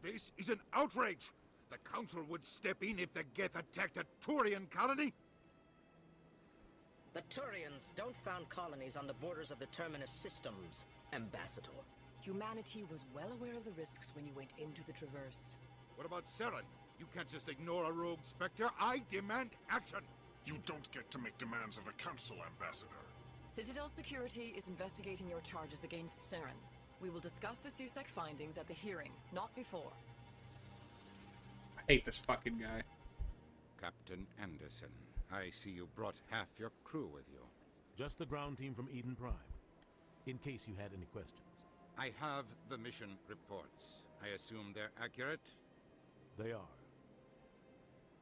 This is an outrage! The Council would step in if the Geth attacked a Turian colony? The Turians don't found colonies on the borders of the Terminus systems, Ambassador. Humanity was well aware of the risks when you went into the Traverse. What about Saren? You can't just ignore a rogue Spectre. I demand action! You don't get to make demands of the Council, Ambassador. Citadel Security is investigating your charges against Saren. We will discuss the CSEC findings at the hearing, not before. I hate this fucking guy. Captain Anderson, I see you brought half your crew with you. Just the ground team from Eden Prime, in case you had any questions. I have the mission reports. I assume they're accurate? They are.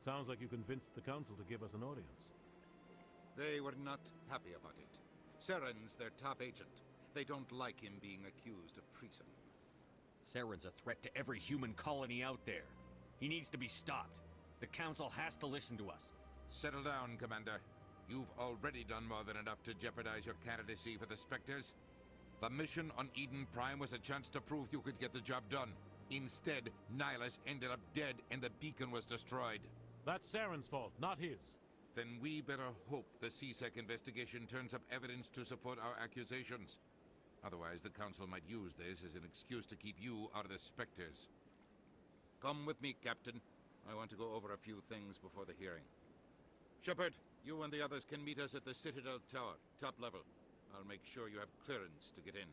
Sounds like you convinced the Council to give us an audience. They were not happy about it. Saren's their top agent. They don't like him being accused of treason. Saren's a threat to every human colony out there. He needs to be stopped. The Council has to listen to us. Settle down, Commander. You've already done more than enough to jeopardize your candidacy for the Spectres. The mission on Eden Prime was a chance to prove you could get the job done. Instead, Nihilus ended up dead and the beacon was destroyed. That's Saren's fault, not his. Then we better hope the CSEC investigation turns up evidence to support our accusations. Otherwise, the Council might use this as an excuse to keep you out of the Spectres. Come with me, Captain. I want to go over a few things before the hearing. Shepard, you and the others can meet us at the Citadel Tower, top level. I'll make sure you have clearance to get in.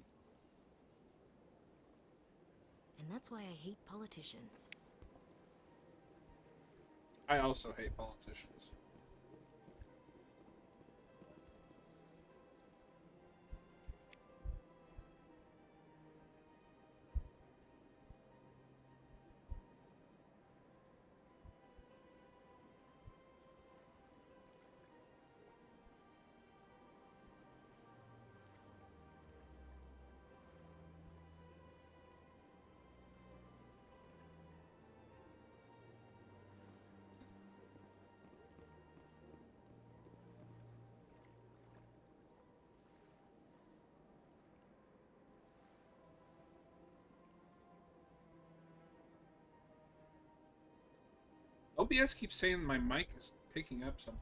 And that's why I hate politicians. I also hate politicians. OBS keeps saying my mic is picking up something.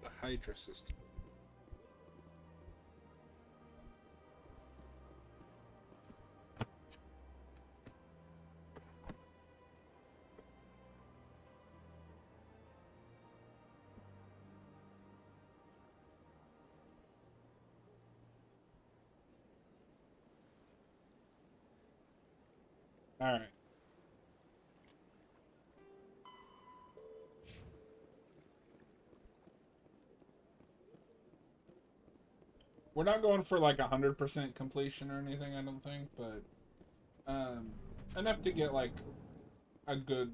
The Hydra system. All right. We're not going for like 100% completion or anything, I don't think, but enough to get like a good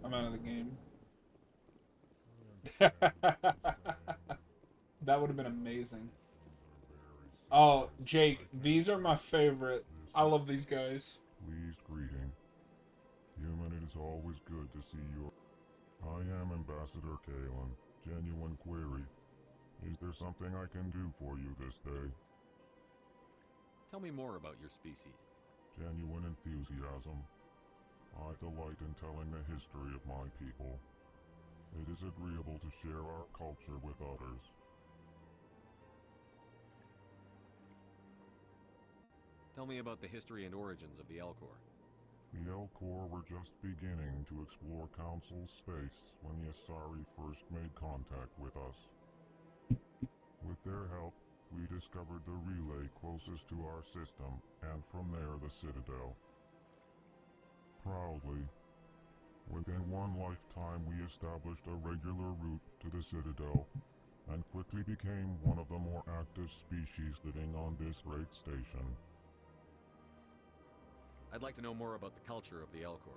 amount of the game. That would have been amazing. Oh, Jake, these are my favorite. I love these guys. Pleased greeting. Human, it is always good to see you. I am Ambassador Kalen. Genuine query. Is there something I can do for you this day? Tell me more about your species. Genuine enthusiasm. I delight in telling the history of my people. It is agreeable to share our culture with others. Tell me about the history and origins of the Elcor. The Elcor were just beginning to explore Council space when the Asari first made contact with us. With their help, we discovered the relay closest to our system, and from there the Citadel. Proudly, within one lifetime we established a regular route to the Citadel, and quickly became one of the more active species living on this great station. I'd like to know more about the culture of the Elcor.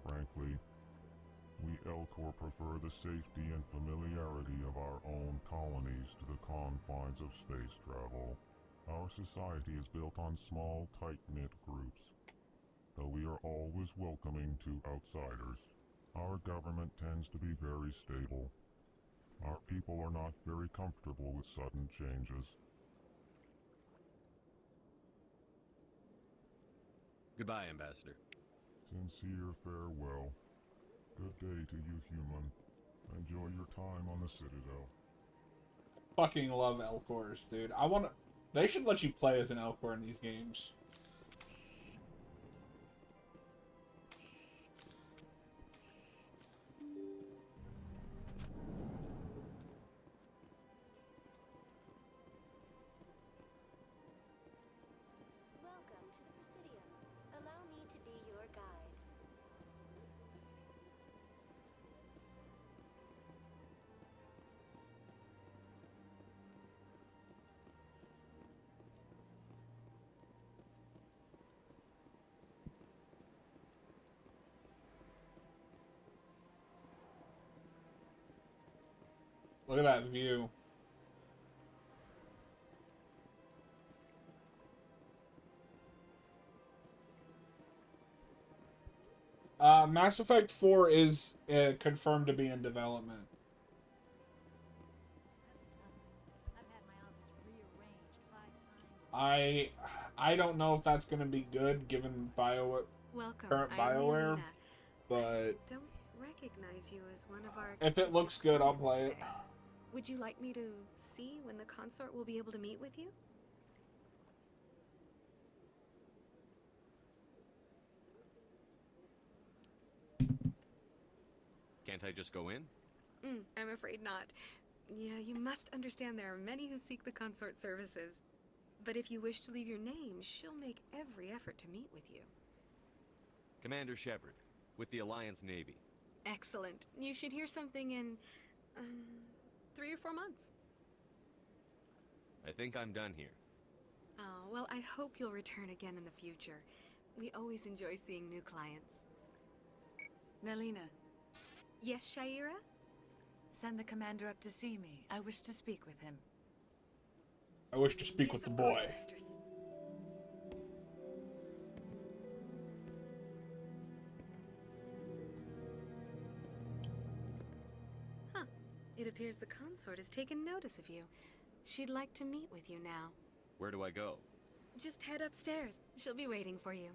Frankly, we Elcor prefer the safety and familiarity of our own colonies to the confines of space travel. Our society is built on small, tight-knit groups, though we are always welcoming to outsiders. Our government tends to be very stable. Our people are not very comfortable with sudden changes. Goodbye, Ambassador. Sincere farewell. Good day to you, human. Enjoy your time on the Citadel. Fucking love Elcors, dude. They should let you play as an Elcor in these games. Welcome to the Persuading. Allow me to be your guide. Look at that view. Mass Effect 4 is confirmed to be in development. I've had my office rearranged 5 times. I don't know if that's going to be good given current BioWare, Melina. but Don't recognize you as one of our if it looks good, I'll play it. today. Would you like me to see when the consort will be able to meet with you? Can't I just go in? I'm afraid not. Yeah, you must understand there are many who seek the consort services. But if you wish to leave your name, she'll make every effort to meet with you. Commander Shepard, with the Alliance Navy. Excellent. You should hear something in 3 or 4 months. I think I'm done here. Oh, well, I hope you'll return again in the future. We always enjoy seeing new clients. Nelina, Yes, Shaira? send the commander up to see me. I wish to speak with him. I wish to speak with the Of course, boy. mistress. Huh. It appears the consort has taken notice of you. She'd like to meet with you now. Where do I go? Just head upstairs. She'll be waiting for you.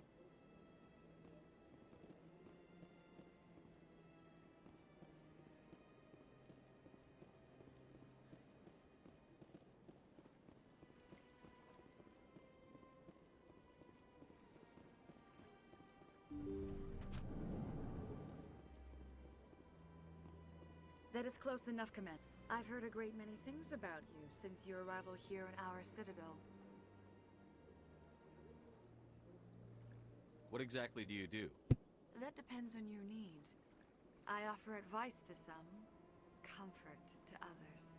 That is close enough, Commander. I've heard a great many things about you since your arrival here in our Citadel. What exactly do you do? That depends on your needs. I offer advice to some, comfort to others.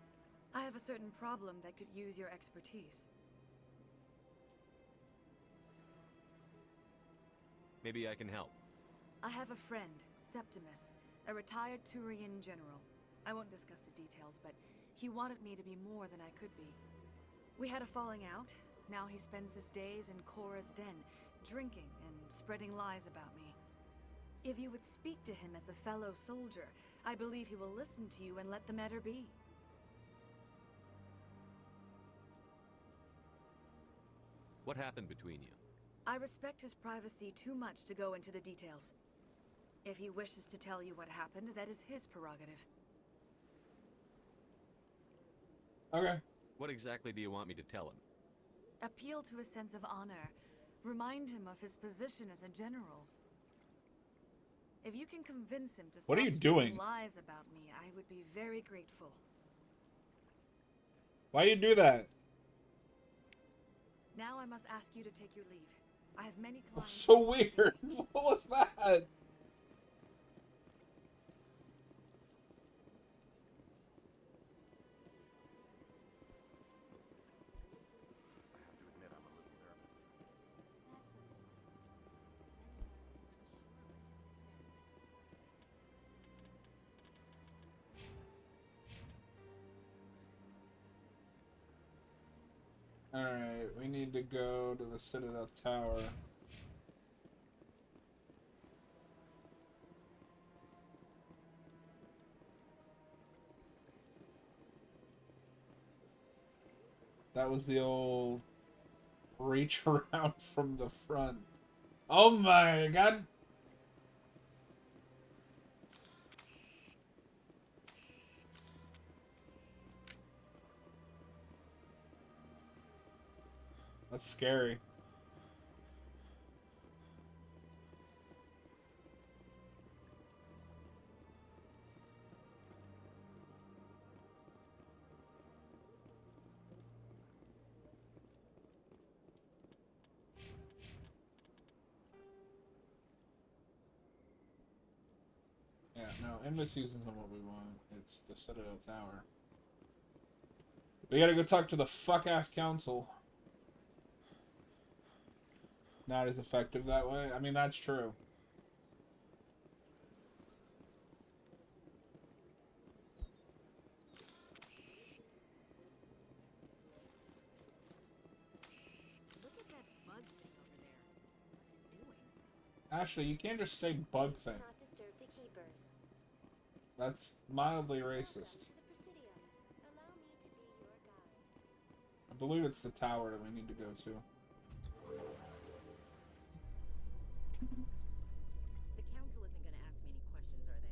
I have a certain problem that could use your expertise. Maybe I can help. I have a friend, Septimus, a retired Turian general. I won't discuss the details, but he wanted me to be more than I could be. We had a falling out. Now he spends his days in Cora's den, drinking and spreading lies about me. If you would speak to him as a fellow soldier, I believe he will listen to you and let the matter be. What happened between you? I respect his privacy too much to go into the details. If he wishes to tell you what happened, that is his prerogative. Okay. What exactly do you want me to tell him? Appeal to a sense of honor. Remind him of his position as a general. If you can convince him to What are stop you doing? spreading lies about me, I would be very grateful. Why do you do that? Now I must ask you to take your leave. I have many clients. So weird. What was that? Alright, we need to go to the Citadel Tower. That was the old reach around from the front. Oh my god. That's scary. Yeah, no, embassies isn't what we want. It's the Citadel Tower. We gotta go talk to the fuck-ass council. Not as effective that way. I mean, that's true. Look at that bug thing over there. What's it doing? Ashley, you can't just say bug thing. Not disturb the keepers. That's mildly Welcome racist. to the Presidium. Allow me to be your guide. I believe it's the tower that we need to go to. The council isn't going to ask me any questions, are they?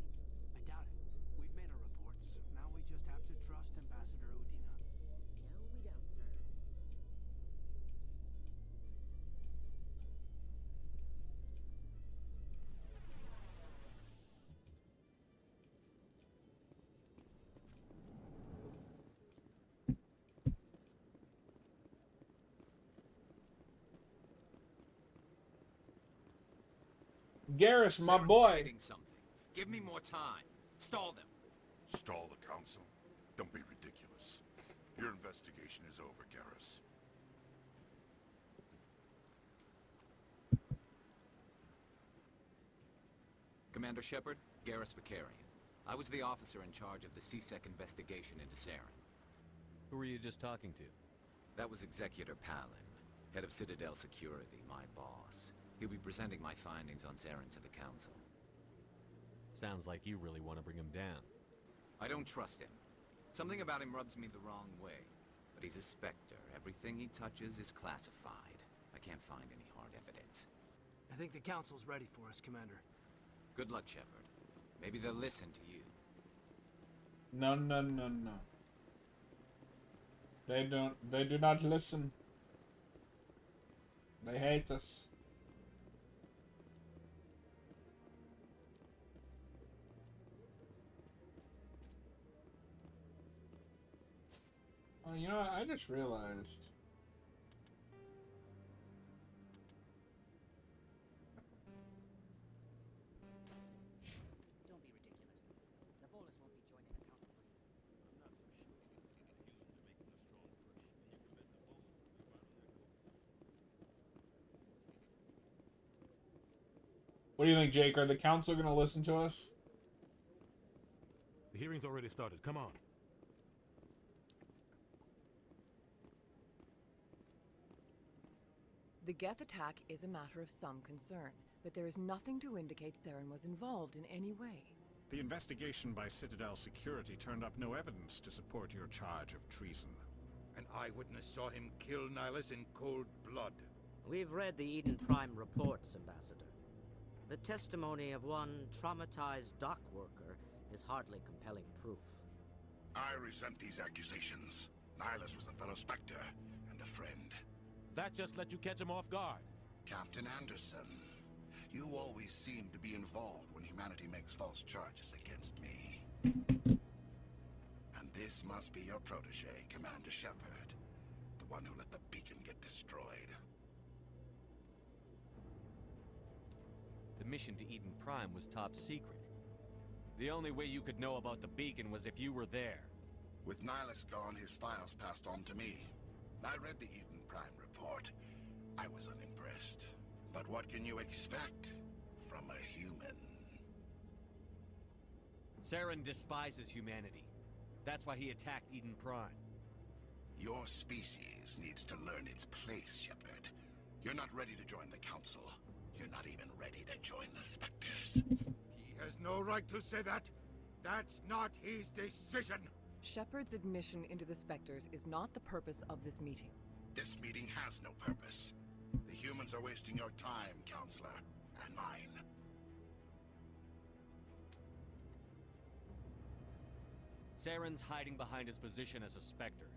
I doubt it. We've made our reports. Now we just have to trust Ambassador Udina. No, we don't, sir. Garrus, my Saren's boy. hiding something. Give me more time. Stall them. Stall the council? Don't be ridiculous. Your investigation is over, Garrus. Commander Shepard, Garrus Vicarian. I was the officer in charge of the CSEC investigation into Saren. Who were you just talking to? That was Executor Palin, head of Citadel Security, my boss. He'll be presenting my findings on Saren to the Council. Sounds like you really want to bring him down. I don't trust him. Something about him rubs me the wrong way. But he's a Spectre. Everything he touches is classified. I can't find any hard evidence. I think the council's ready for us, Commander. Good luck, Shepard. Maybe they'll listen to you. No, no, no, no. They do not listen. They hate us. Oh, you know what? I just realized. Don't be ridiculous. Navolis won't be joining the council. What do you think, Jake? Are the council gonna listen to us? The hearing's already started. Come on. The Geth attack is a matter of some concern, but there is nothing to indicate Saren was involved in any way. The investigation by Citadel Security turned up no evidence to support your charge of treason. An eyewitness saw him kill Nihilus in cold blood. We've read the Eden Prime reports, Ambassador. The testimony of one traumatized dock worker is hardly compelling proof. I resent these accusations. Nihilus was a fellow Spectre and a friend. That just let you catch him off guard. Captain Anderson, you always seem to be involved when humanity makes false charges against me. And this must be your protege, Commander Shepard, the one who let the beacon get destroyed. The mission to Eden Prime was top secret. The only way you could know about the beacon was if you were there. With Nihilus gone, his files passed on to me. I read the Eden Prime report. I was unimpressed. But what can you expect from a human? Saren despises humanity. That's why he attacked Eden Prime. Your species needs to learn its place, Shepard. You're not ready to join the Council. You're not even ready to join the Spectres. He has no right to say that. That's not his decision. Shepard's admission into the Spectres is not the purpose of this meeting. This meeting has no purpose. The humans are wasting your time, Counselor, and mine. Saren's hiding behind his position as a Spectre.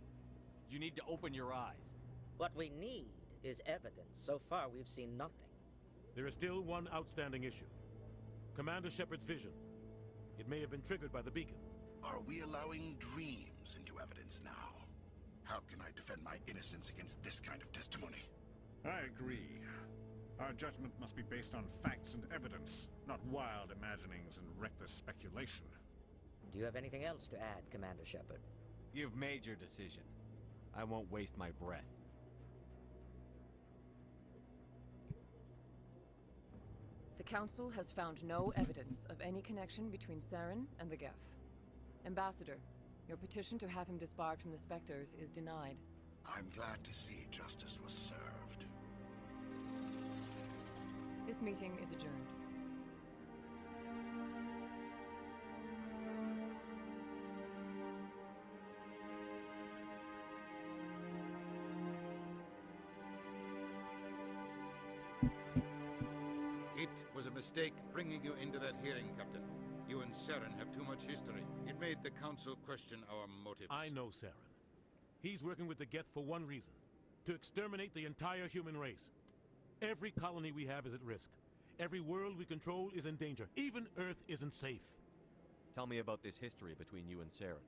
You need to open your eyes. What we need is evidence. So far, we've seen nothing. There is still one outstanding issue. Commander Shepard's vision. It may have been triggered by the beacon. Are we allowing dreams into evidence now? How can I defend my innocence against this kind of testimony? I agree. Our judgment must be based on facts and evidence, not wild imaginings and reckless speculation. Do you have anything else to add, Commander Shepard? You've made your decision. I won't waste my breath. The Council has found no evidence of any connection between Saren and the Geth. Ambassador, your petition to have him disbarred from the Spectres is denied. I'm glad to see justice was served. This meeting is adjourned. It was a mistake bringing you into that hearing, Captain. You and Saren have too much history. It made the Council question our motives. I know Saren. He's working with the Geth for one reason. To exterminate the entire human race. Every colony we have is at risk. Every world we control is in danger. Even Earth isn't safe. Tell me about this history between you and Saren.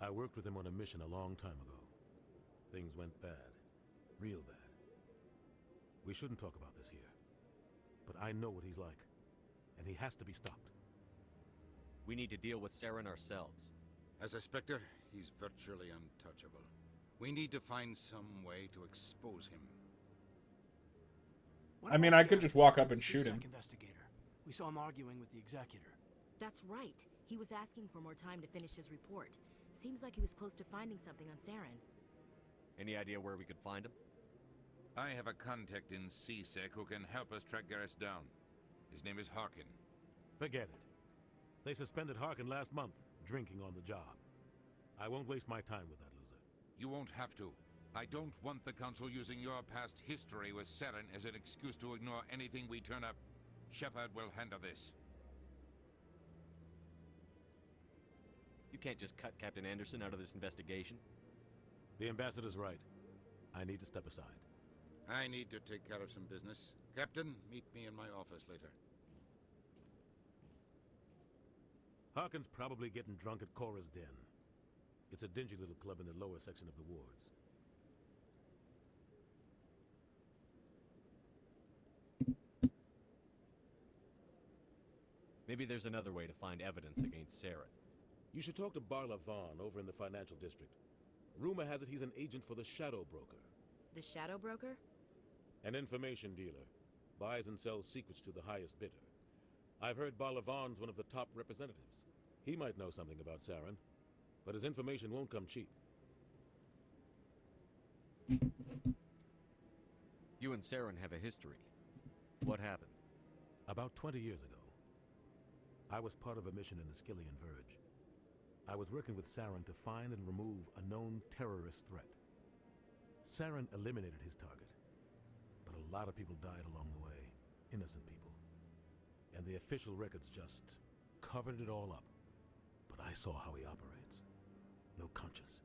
I worked with him on a mission a long time ago. Things went bad. Real bad. We shouldn't talk about this here. But I know what he's like. And he has to be stopped. We need to deal with Saren ourselves. As a Spectre, he's virtually untouchable. We need to find some way to expose him. I mean, I could just walk up and shoot him. Investigator. We saw him arguing with the executor. That's right. He was asking for more time to finish his report. Seems like he was close to finding something on Saren. Any idea where we could find him? I have a contact in CSEC who can help us track Garrus down. His name is Harkin. Forget it. They suspended Harkin last month, drinking on the job. I won't waste my time with that loser. You won't have to. I don't want the Council using your past history with Saren as an excuse to ignore anything we turn up. Shepard will handle this. You can't just cut Captain Anderson out of this investigation. The Ambassador's right. I need to step aside. I need to take care of some business. Captain, meet me in my office later. Harkin's probably getting drunk at Cora's Den. It's a dingy little club in the lower section of the wards. Maybe there's another way to find evidence against Saren. You should talk to Barla Vaughn over in the financial district. Rumor has it he's an agent for the Shadow Broker. The Shadow Broker? An information dealer. Buys and sells secrets to the highest bidder. I've heard Barla Vaughn's one of the top representatives. He might know something about Saren, but his information won't come cheap. You and Saren have a history. What happened? About 20 years ago, I was part of a mission in the Skillian Verge. I was working with Saren to find and remove a known terrorist threat. Saren eliminated his target, but a lot of people died along the way, innocent people. And the official records just covered it all up. But I saw how he operates. No conscience,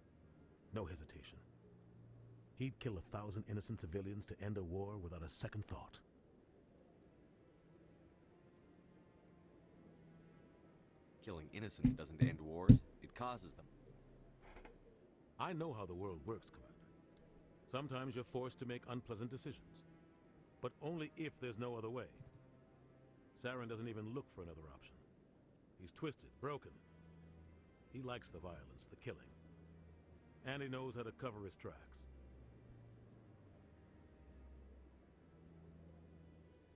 no hesitation. He'd kill 1,000 innocent civilians to end a war without a second thought. Killing innocents doesn't end wars, it causes them. I know how the world works, Commander. Sometimes you're forced to make unpleasant decisions. But only if there's no other way. Saren doesn't even look for another option. He's twisted, broken. He likes the violence, the killing. And he knows how to cover his tracks.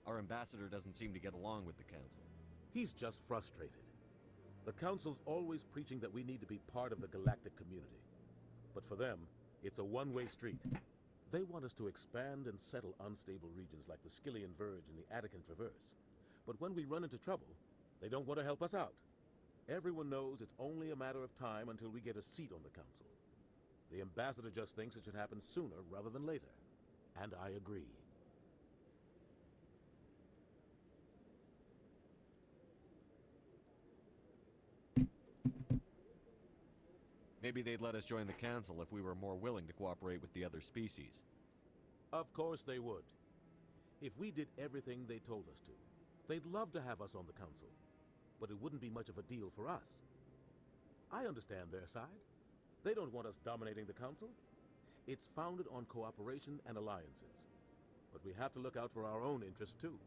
Our ambassador doesn't seem to get along with the Council. He's just frustrated. The Council's always preaching that we need to be part of the galactic community. But for them, it's a one-way street. They want us to expand and settle unstable regions like the Skillian Verge and the Attican Traverse. But when we run into trouble, they don't want to help us out. Everyone knows it's only a matter of time until we get a seat on the council. The ambassador just thinks it should happen sooner rather than later. And I agree. Maybe they'd let us join the council if we were more willing to cooperate with the other species. Of course they would. If we did everything they told us to, they'd love to have us on the council. But it wouldn't be much of a deal for us. I understand their side. They don't want us dominating the council. It's founded on cooperation and alliances. But we have to look out for our own interests too.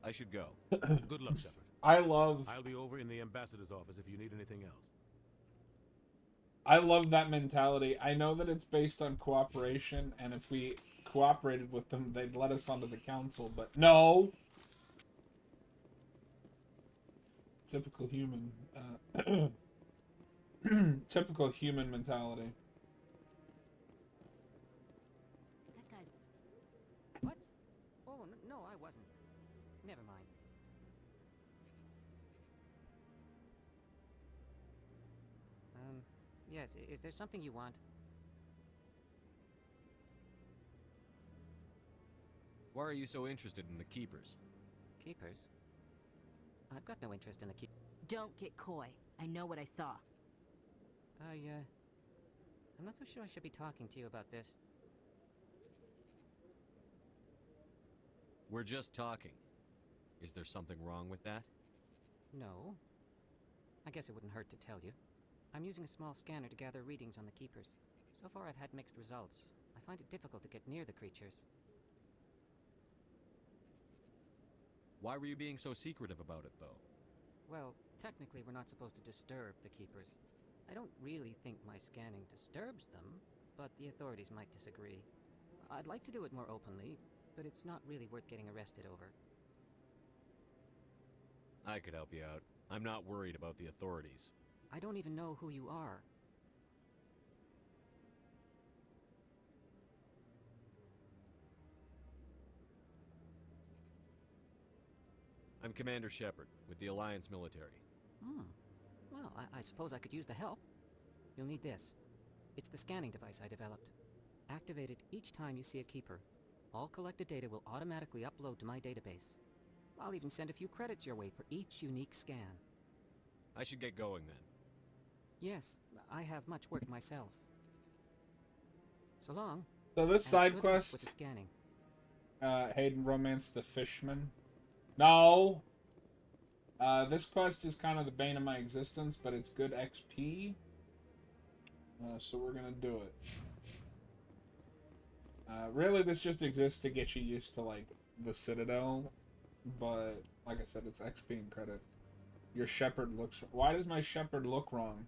I should go. Good luck, Shepard. I'll be over in the ambassador's office if you need anything else. I love that mentality. I know that it's based on cooperation, and if we cooperated with them, they'd let us onto the council, but no! Typical human, typical human mentality. That guy's... What? Oh, no, I wasn't. Never mind. Yes, is there something you want? Why are you so interested in the Keepers? Keepers? I've got no interest in the Don't get coy. I know what I saw. I'm not so sure I should be talking to you about this. We're just talking. Is there something wrong with that? No. I guess it wouldn't hurt to tell you. I'm using a small scanner to gather readings on the Keepers. So far I've had mixed results. I find it difficult to get near the creatures. Why were you being so secretive about it, though? Well, technically we're not supposed to disturb the Keepers. I don't really think my scanning disturbs them, but the authorities might disagree. I'd like to do it more openly, but it's not really worth getting arrested over. I could help you out. I'm not worried about the authorities. I don't even know who you are. I'm Commander Shepard, with the Alliance military. Well, I suppose I could use the help. You'll need this. It's the scanning device I developed. Activate it each time you see a Keeper. All collected data will automatically upload to my database. I'll even send a few credits your way for each unique scan. I should get going then. Yes, I have much work myself. So long. So this side Good luck quest, with the scanning. Hayden Romance the Fishman. No! This quest is kind of the bane of my existence, but it's good XP. So we're gonna do it. Really, this just exists to get you used to, like, the Citadel. But, like I said, it's XP and credit. Your Shepard looks... Why does my Shepard look wrong?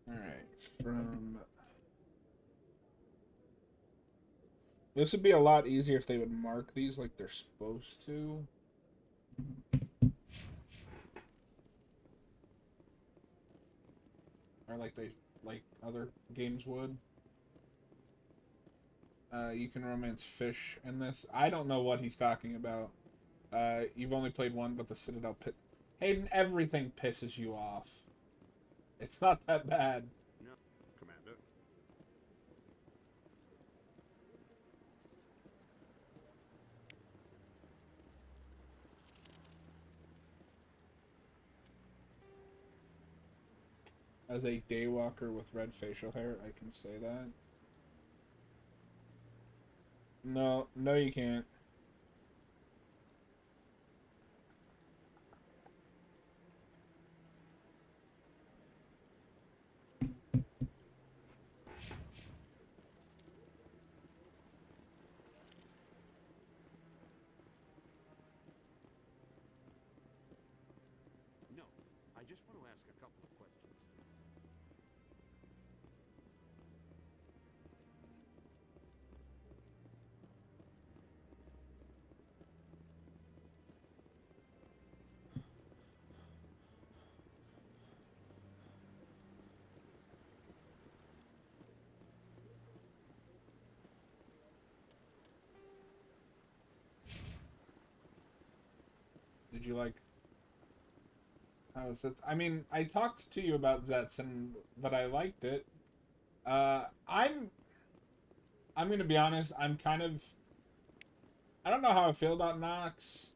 Alright, from... This would be a lot easier if they would mark these like they're supposed to. Or like other games would. You can romance fish in this. I don't know what he's talking about. You've only played one, but the Citadel Hayden, everything pisses you off. It's not that bad. No, Commander. As a daywalker with red facial hair, I can say that. No, you can't. No, I just want to ask a couple of questions. Did you like? How was it? I mean, I talked to you about Zets and that I liked it. I'm gonna be honest. I'm kind of. I don't know how I feel about Nox.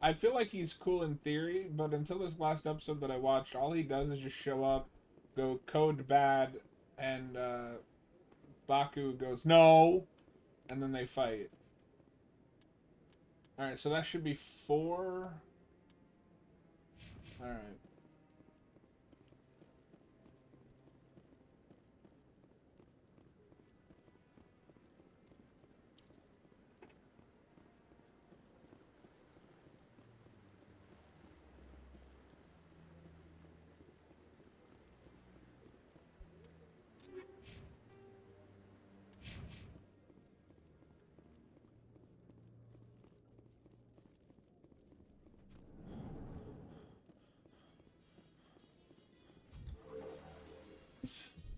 I feel like he's cool in theory, but until this last episode that I watched, all he does is just show up, go code bad, and Baku goes no, and then they fight. All right, so that should be 4. All right.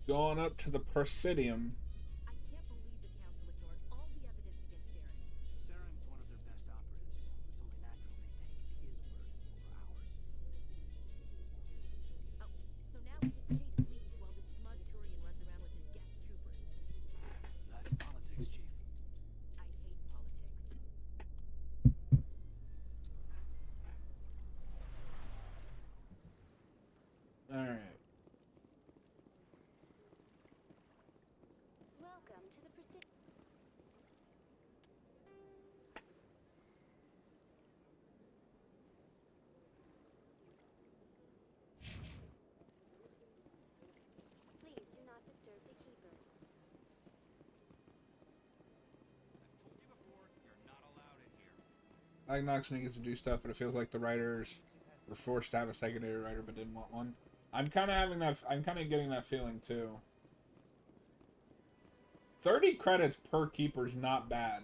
Going up to the Persuading. I can't believe the Council ignored all the evidence against Saren. Saren's one of their best operatives. It's only natural they take his word over ours. Oh, so now we just chase leads while this smug Turian runs around with his Geth troopers. That's politics, Chief. I hate politics. All right. Welcome to the Precision. Please do not disturb the keepers. I like Nox when he gets to do stuff, but it feels like the writers were forced to have a secondary writer, but didn't want one. I'm kind of having that. I'm kind of getting that feeling too. 30 credits per keeper is not bad.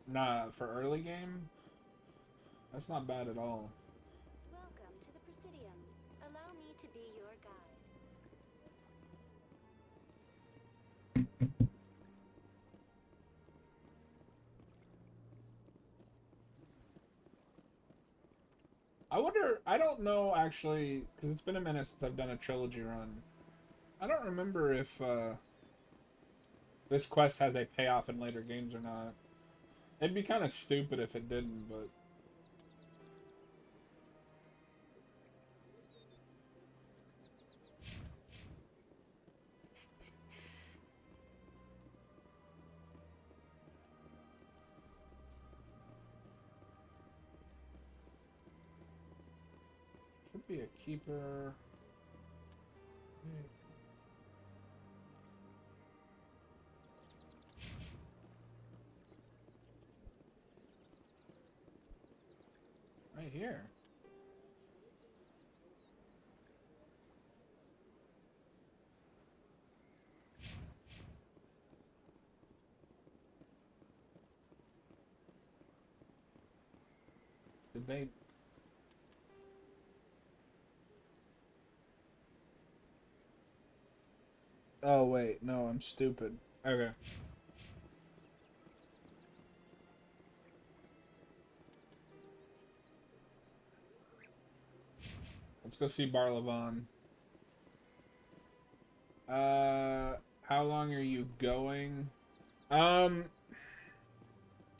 Nah, for early game, that's not bad at all. Welcome to the Presidium. Allow me to be your guide. I wonder. I don't know actually, because it's been a minute since I've done a trilogy run. I don't remember if this quest has a payoff in later games or not. It'd be kind of stupid if it didn't, but. Should be a keeper. Right here. Did they? Oh wait, no, I'm stupid. Okay. Let's go see Barlavon. How long are you going? 10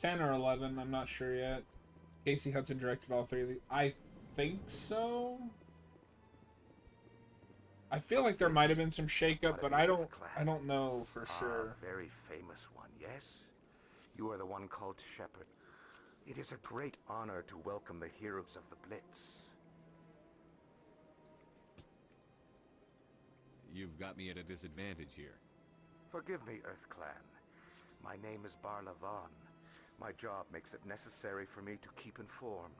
or 11, I'm not sure yet. Casey Hudson directed all 3 of these. I think so. I feel like there might have been some shakeup, but I don't know for sure. Very famous one, yes? You are the one called Shepard. It is a great honor to welcome the heroes of the Blitz. You've got me at a disadvantage here. Forgive me, Earth Clan. My name is Barlavon. My job makes it necessary for me to keep informed.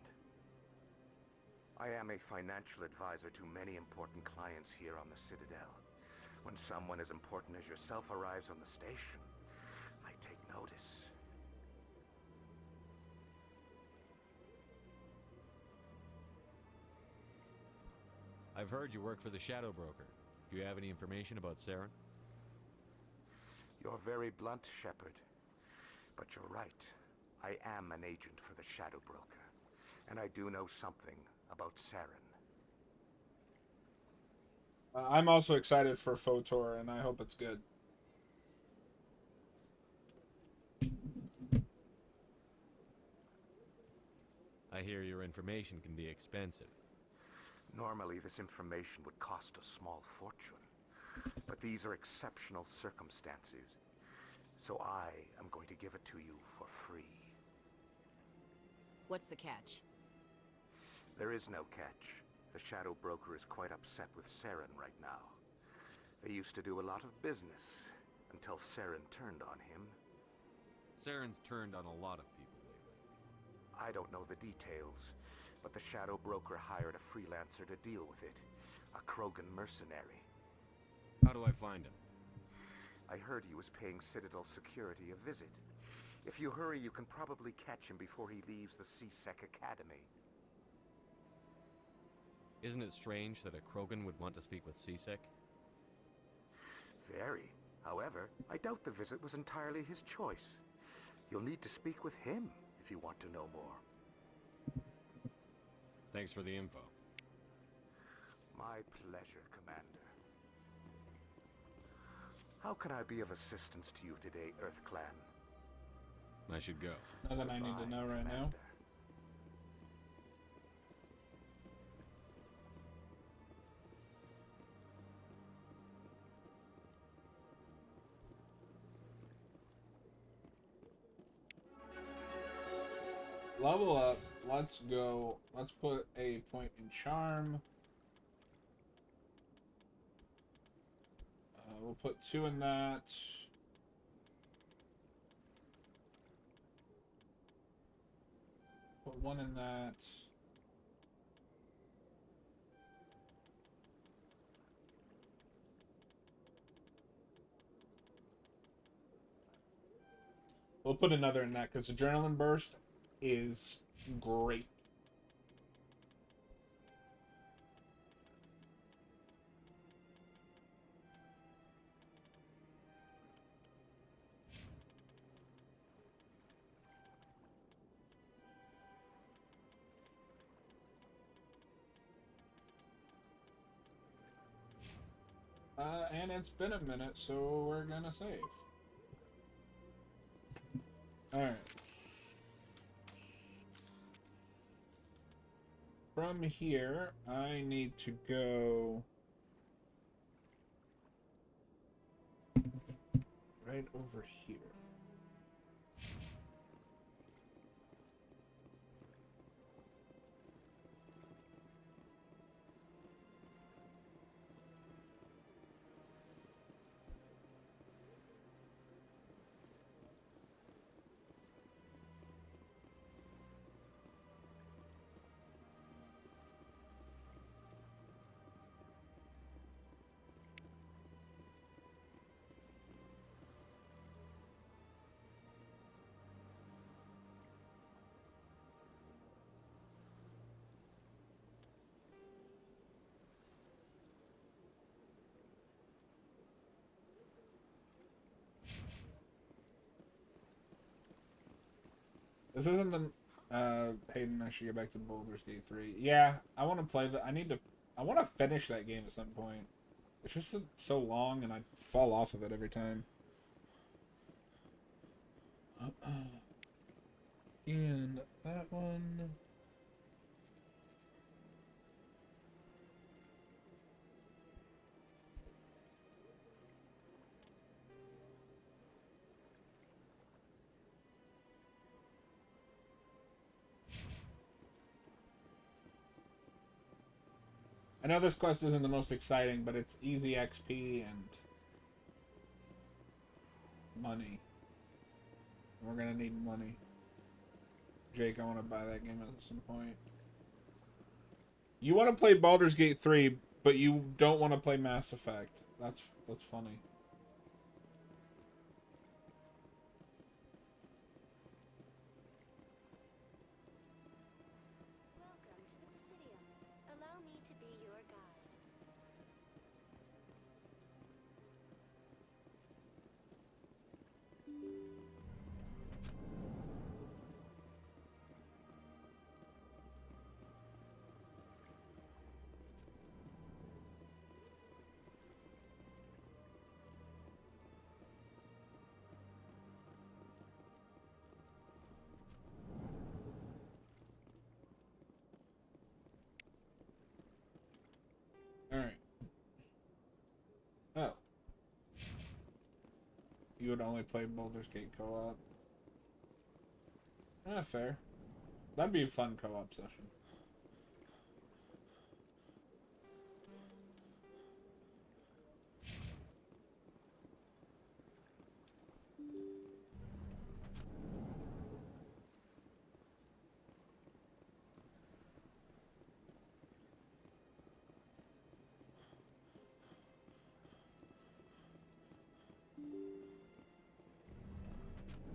I am a financial advisor to many important clients here on the Citadel. When someone as important as yourself arrives on the station, I take notice. I've heard you work for the Shadow Broker. Do you have any information about Saren? You're very blunt, Shepard. But you're right. I am an agent for the Shadow Broker. And I do know something about Saren. I'm also excited for FOTOR, and I hope it's good. I hear your information can be expensive. Normally, this information would cost a small fortune. But these are exceptional circumstances. So I am going to give it to you for free. What's the catch? There is no catch. The Shadow Broker is quite upset with Saren right now. They used to do a lot of business until Saren turned on him. Saren's turned on a lot of people lately. I don't know the details, but the Shadow Broker hired a freelancer to deal with it. A Krogan mercenary. How do I find him? I heard he was paying Citadel security a visit. If you hurry, you can probably catch him before he leaves the C-Sec Academy. Isn't it strange that a Krogan would want to speak with C-Sec? Very. However, I doubt the visit was entirely his choice. You'll need to speak with him if you want to know more. Thanks for the info. My pleasure, Commander. How can I be of assistance to you today, Earth Clan? I should go. Nothing I need to know right now. Level up. Let's go. Let's put a point in charm. We'll put 2 in that. Put 1 in that. We'll put another in that because Adrenaline Burst is great. And it's been a minute, so we're gonna save. Alright. From here, I need to go right over here. This isn't the Hayden, I should get back to Baldur's Gate 3. Yeah, I want to play that. I want to finish that game at some point. It's just so long and I fall off of it every time. And that one. I know this quest isn't the most exciting, but it's easy XP and money. We're gonna need money. Jake, I want to buy that game at some point. You want to play Baldur's Gate 3, but you don't want to play Mass Effect. That's funny. Welcome to the Presidium. Allow me to be your guide. you would only play Baldur's Gate co-op. Fair. That'd be a fun co-op session.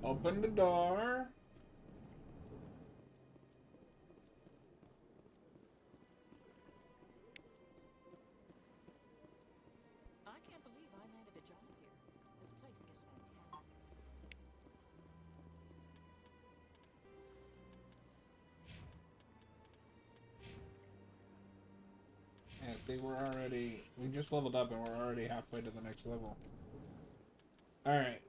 Open the door. I can't believe I landed a job here. This place is fantastic. Yeah, see, we just leveled up and we're already halfway to the next level. Alright.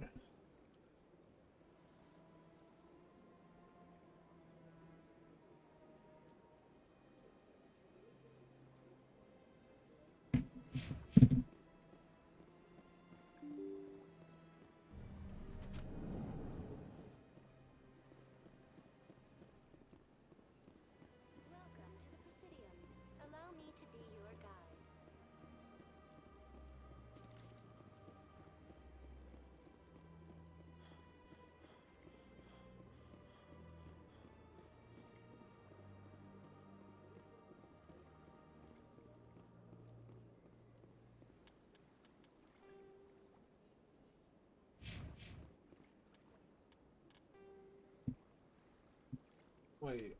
Welcome to the Presidium. Allow me to be your guide. Wait.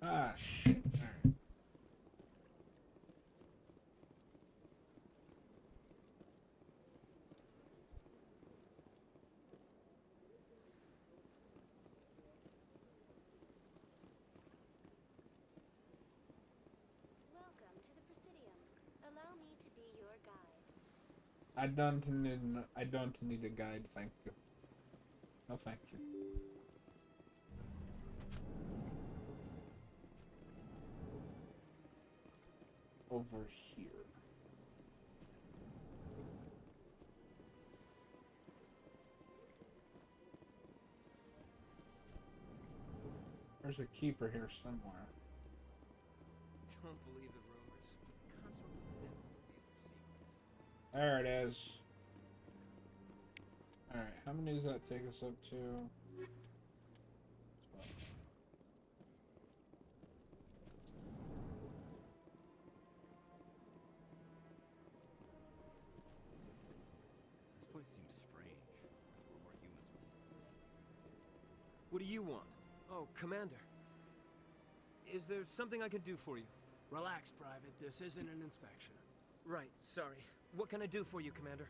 Ah, shit. Alright. Welcome to the Presidium. Allow me to be your guide. I don't need a guide, thank you. No, thank you. Over here. There's a keeper here somewhere. Don't believe the rumors. Consort will never reveal their secrets. There it is. Alright, how many does that take us up to? 12. This place seems strange. There's where more humans would. What do you want? Oh, Commander. Is there something I can do for you? Relax, Private. This isn't an inspection. Right, sorry. What can I do for you, Commander?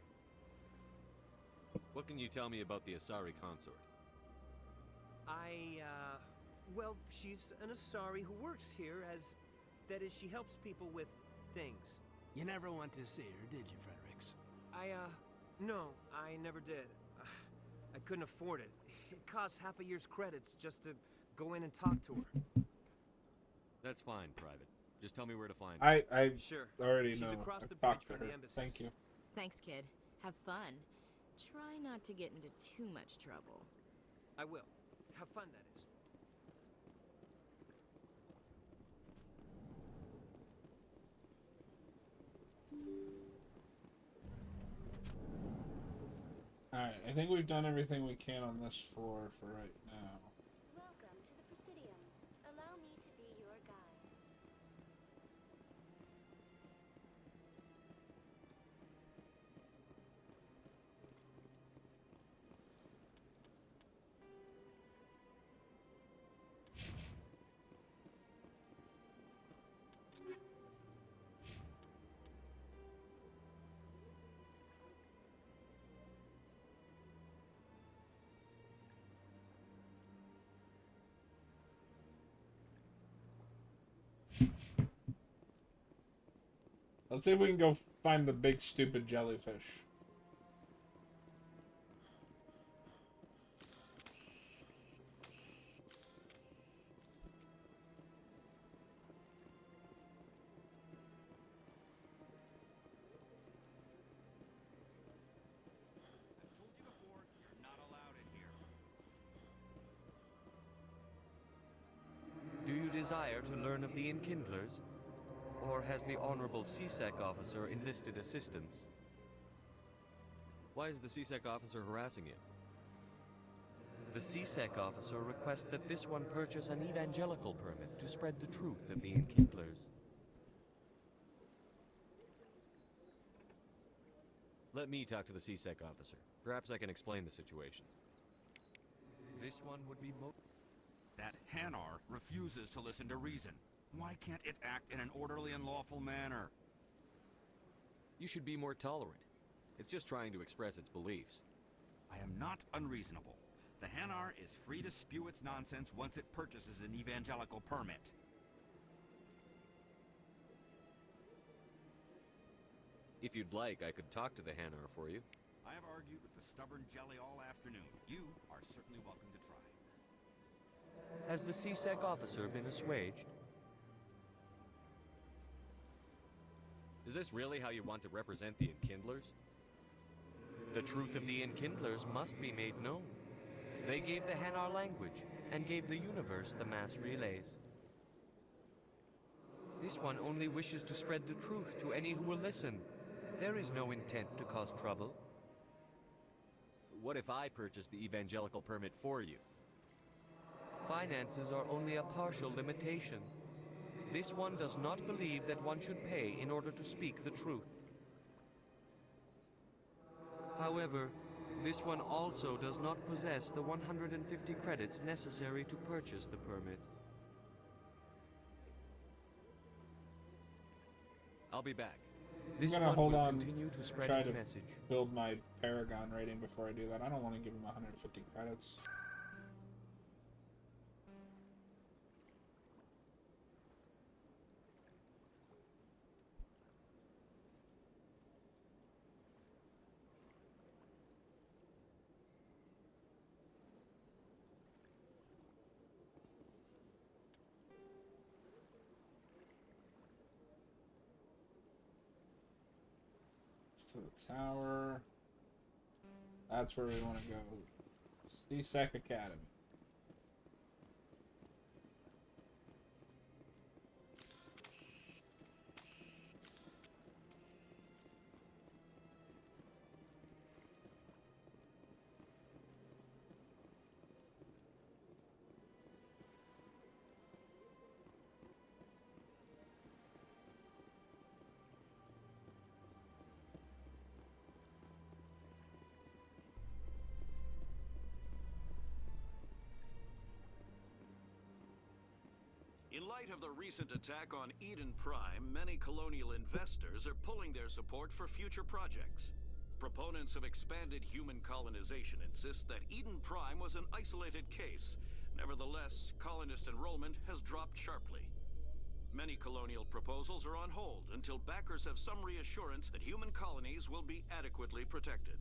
What can you tell me about the Asari consort? Well, she's an Asari who works here as... That is, she helps people with things. You never went to see her, did you, Fredericks? No, I never did. I couldn't afford it. It costs half a year's credits just to go in and talk to her. That's fine, Private. Just tell me where to find her. I Sure. already She's know. across I the bridge talked to from the her. embassy. Thank you. Thanks, kid. Have fun. Try not to get into too much trouble. I will. Have fun, that is. Alright, I think we've done everything we can on this floor for right now. Welcome to the Presidium. Allow me to be your guide. Let's see if we can go find the big stupid jellyfish. desire to learn of the Enkindlers? Or has the Honorable CSEC officer enlisted assistance? Why is the CSEC officer harassing you? The CSEC officer requests that this one purchase an evangelical permit to spread the truth of the Enkindlers. Let me talk to the CSEC officer. Perhaps I can explain the situation. This one would be That Hanar refuses to listen to reason. Why can't it act in an orderly and lawful manner? You should be more tolerant. It's just trying to express its beliefs. I am not unreasonable. The Hanar is free to spew its nonsense once it purchases an evangelical permit. If you'd like, I could talk to the Hanar for you. I have argued with the stubborn jelly all afternoon. You are certainly welcome to try. Has the CSEC officer been assuaged? Is this really how you want to represent the Enkindlers? The truth of the Enkindlers must be made known. They gave the Hanar language, and gave the universe the mass relays. This one only wishes to spread the truth to any who will listen. There is no intent to cause trouble. What if I purchase the evangelical permit for you? Finances are only a partial limitation. This one does not believe that one should pay in order to speak the truth. However, this one also does not possess the 150 credits necessary to purchase the permit. I'll be back. This I'm gonna one hold will on, continue to spread try its to message. build my Paragon rating before I do that. I don't want to give him 150 credits. To the tower. That's where we want to go. CSEC Academy. In light of the recent attack on Eden Prime, many colonial investors are pulling their support for future projects. Proponents of expanded human colonization insist that Eden Prime was an isolated case. Nevertheless, colonist enrollment has dropped sharply. Many colonial proposals are on hold until backers have some reassurance that human colonies will be adequately protected.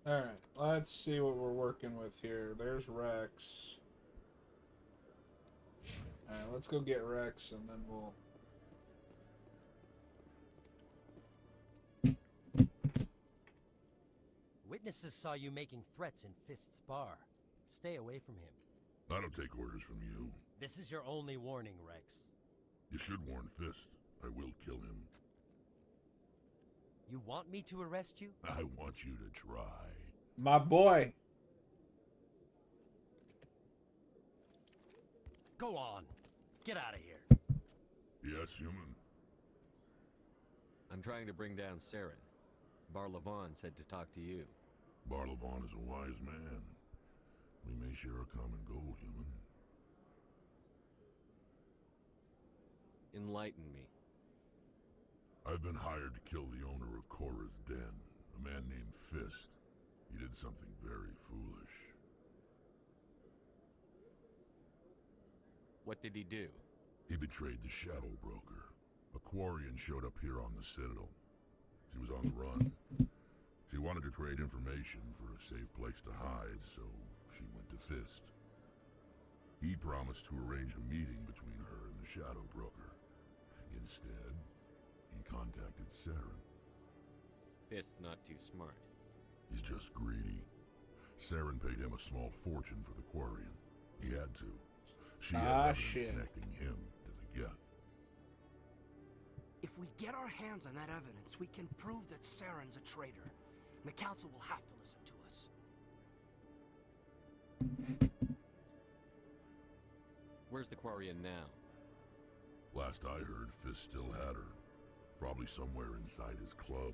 Alright, let's see what we're working with here. There's Rex. Alright, let's go get Rex and then we'll... Witnesses saw you making threats in Fist's bar. Stay away from him. I don't take orders from you. This is your only warning, Rex. You should warn Fist. I will kill him. You want me to arrest you? I want you to try. My boy! Go on. Get out of here. Yes, human. I'm trying to bring down Saren. Barlavon said to talk to you. Barlavon is a wise man. We may share a common goal, human. Enlighten me. I've been hired to kill the owner of Korra's Den, a man named Fist. He did something very foolish. What did he do? He betrayed the Shadow Broker. A Quarian showed up here on the Citadel. She was on the run. She wanted to trade information for a safe place to hide, so she went to Fist. He promised to arrange a meeting between her and the Shadow Broker. Instead, he contacted Saren. Fist's not too smart. He's just greedy. Saren paid him a small fortune for the Quarian. He had to. She has evidence connecting him to the Geth. If we get our hands on that evidence, we can prove that Saren's a traitor. And the Council will have to listen to us. Where's the Quarian now? Last I heard, Fist still had her. Probably somewhere inside his club.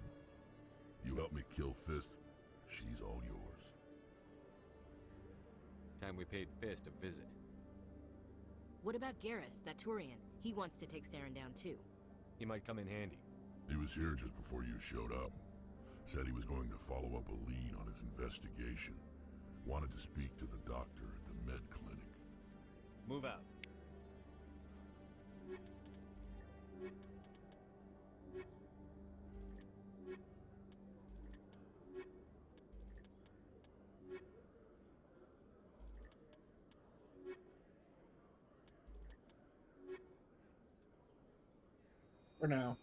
You help me kill Fist, she's all yours. Time we paid Fist a visit. What about Garrus, that Turian? He wants to take Saren down too. He might come in handy. He was here just before you showed up. Said he was going to follow up a lead on his investigation. Wanted to speak to the doctor at the med clinic. Move out. For now.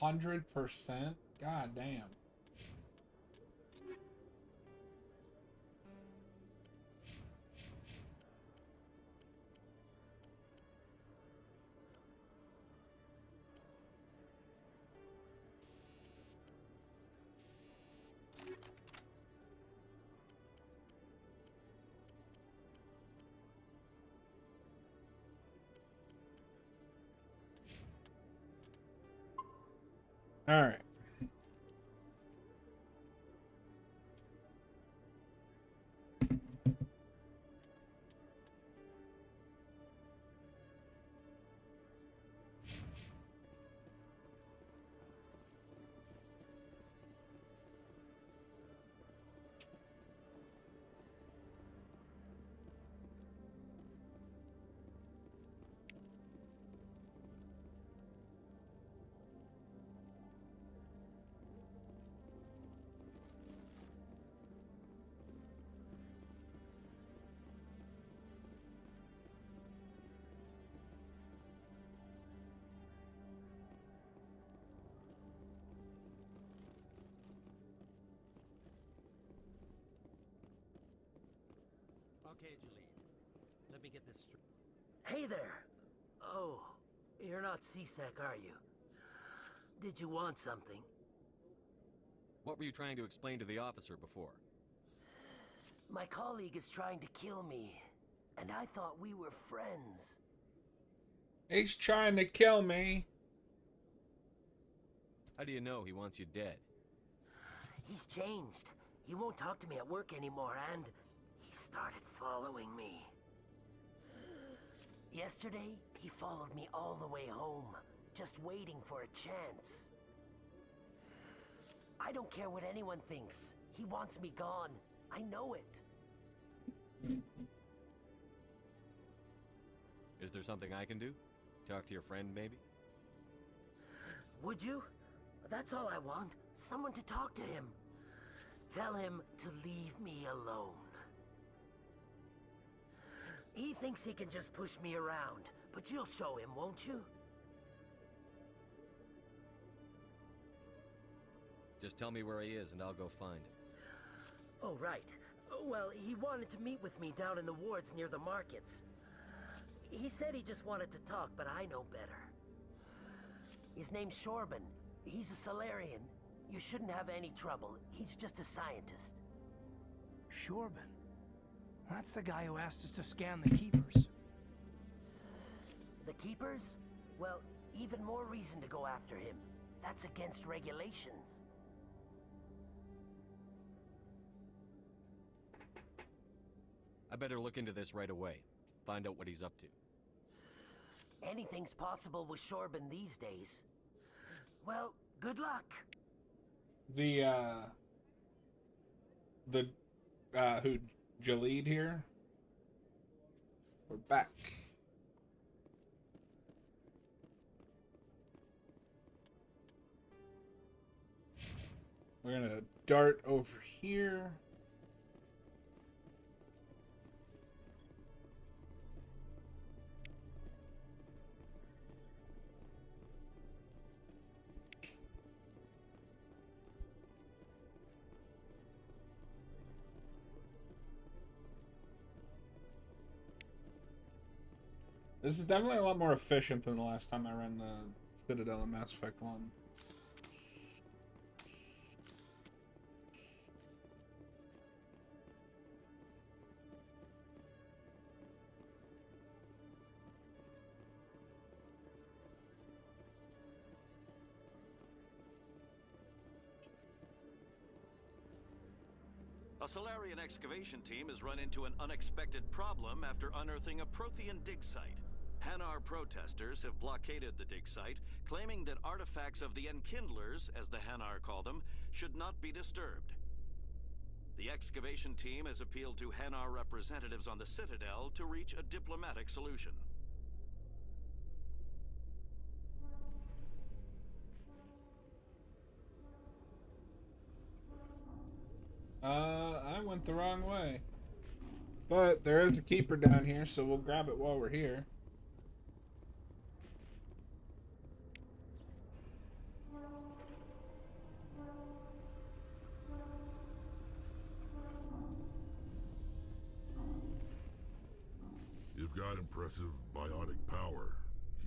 $100%? God damn. All right. Okay, Jalid. Let me get this straight. Hey there! Oh, you're not C-Sec, are you? Did you want something? What were you trying to explain to the officer before? My colleague is trying to kill me, and I thought we were friends. He's trying to kill me. How do you know he wants you dead? He's changed. He won't talk to me at work anymore, and he started following me. Yesterday, he followed me all the way home, just waiting for a chance. I don't care what anyone thinks. He wants me gone. I know it. Is there something I can do? Talk to your friend, maybe? Would you? That's all I want. Someone to talk to him. Tell him to leave me alone. He thinks he can just push me around, but you'll show him, won't you? Just tell me where he is and I'll go find him. Oh, right. Well, he wanted to meet with me down in the wards near the markets. He said he just wanted to talk, but I know better. His name's Shorban. He's a Solarian. You shouldn't have any trouble. He's just a scientist. Shorban? That's the guy who asked us to scan the Keepers. The Keepers? Well, even more reason to go after him. That's against regulations. I better look into this right away. Find out what he's up to. Anything's possible with Shorban these days. Well, good luck. Who, Jalid here? We're back. We're gonna dart over here. This is definitely a lot more efficient than the last time I ran the Citadel in Mass Effect 1. A Solarian excavation team has run into an unexpected problem after unearthing a Prothean dig site. Hanar protesters have blockaded the dig site, claiming that artifacts of the Enkindlers, as the Hanar call them, should not be disturbed. The excavation team has appealed to Hanar representatives on the Citadel to reach a diplomatic solution. I went the wrong way. But there is a keeper down here, so we'll grab it while we're here. You've got impressive biotic power.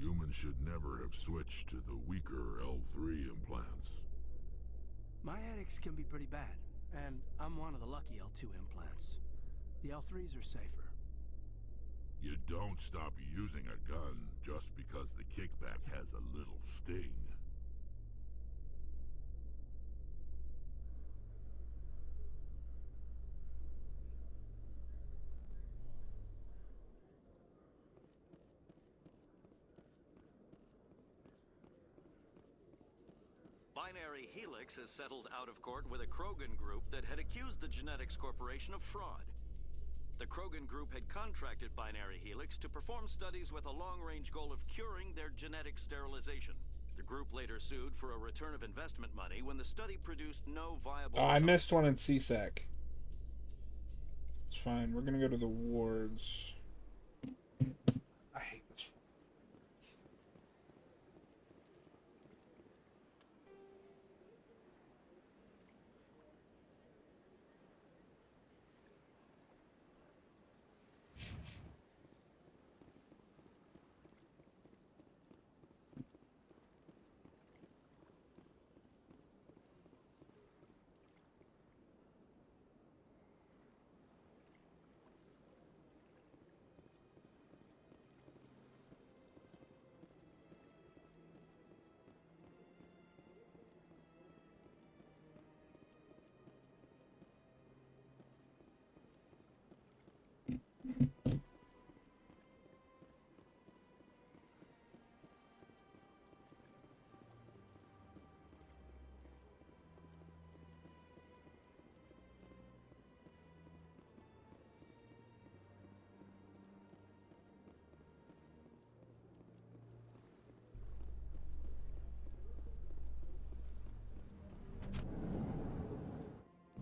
Humans should never have switched to the weaker L3 implants. My addicts can be pretty bad, and I'm one of the lucky L2 implants. The L3s are safer. You don't stop using a gun just because the kickback has a little sting. Binary Helix has settled out of court with a Krogan group that had accused the Genetics Corporation of fraud. The Krogan group had contracted Binary Helix to perform studies with a long-range goal of curing their genetic sterilization. The group later sued for a return of investment money when the study produced no viable Oh, I results. missed one in CSEC. It's fine. We're gonna go to the wards. I hate this.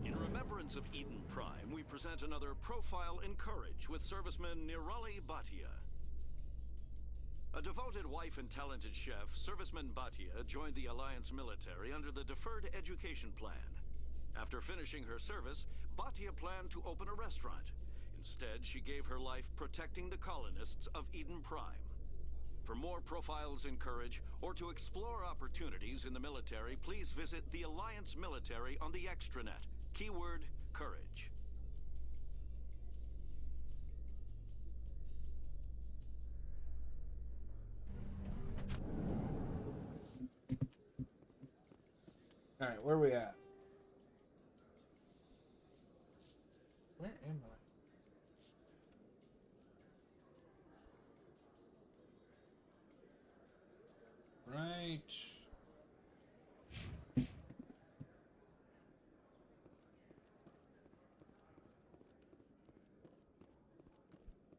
In remembrance of Eden Prime, we present another profile in courage with serviceman Nirali Bhatia. A devoted wife and talented chef, serviceman Bhatia joined the Alliance military under the Deferred Education Plan. After finishing her service, Bhatia planned to open a restaurant. Instead, she gave her life protecting the colonists of Eden Prime. For more profiles in courage, or to explore opportunities in the military, please visit the Alliance military on the extranet. Keyword, courage. Alright, where are we at? Where am I? Right.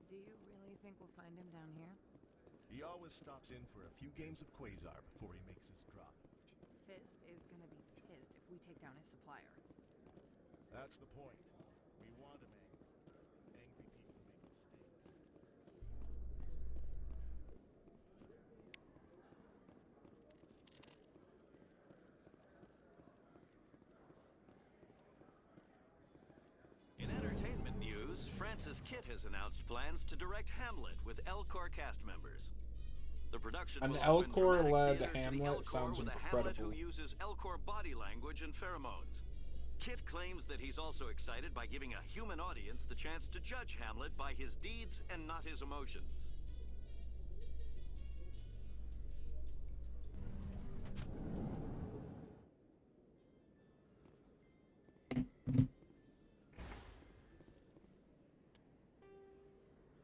Do you really think we'll find him down here? He always stops in for a few games of Quasar before he makes his drop. Fist is gonna be pissed if we take down his supplier. That's the point. We want him angry. Angry people make mistakes. In entertainment news, Francis Kitt has announced plans to direct Hamlet with Elcor cast members. The production An will open dramatic Elcor-led theater to the Hamlet Elcor sounds with a Hamlet who incredible. uses Elcor body language and pheromones. Kitt claims that he's also excited by giving a human audience the chance to judge Hamlet by his deeds and not his emotions.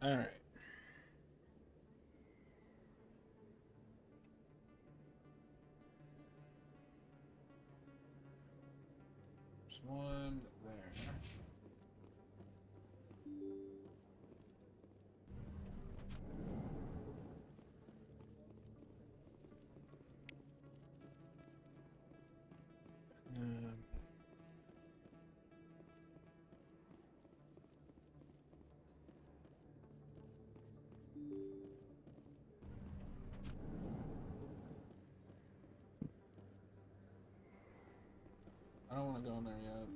All right. There's one there. I don't want to go in there yet.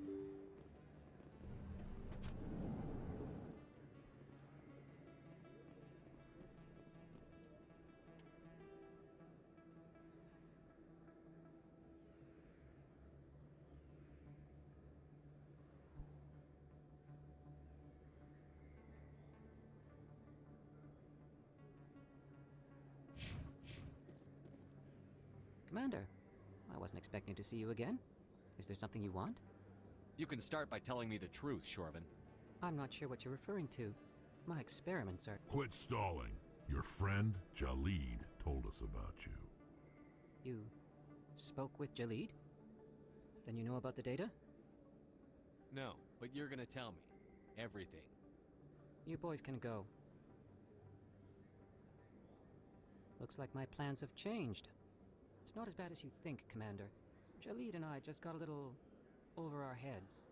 Commander, I wasn't expecting to see you again. Is there something you want? You can start by telling me the truth, Shorban. I'm not sure what you're referring to. My experiments are... Quit stalling. Your friend, Jalid, told us about you. You spoke with Jalid? Then you know about the data? No, but you're gonna tell me. Everything. You boys can go. Looks like my plans have changed. It's not as bad as you think, Commander. Jalid and I just got a little over our heads.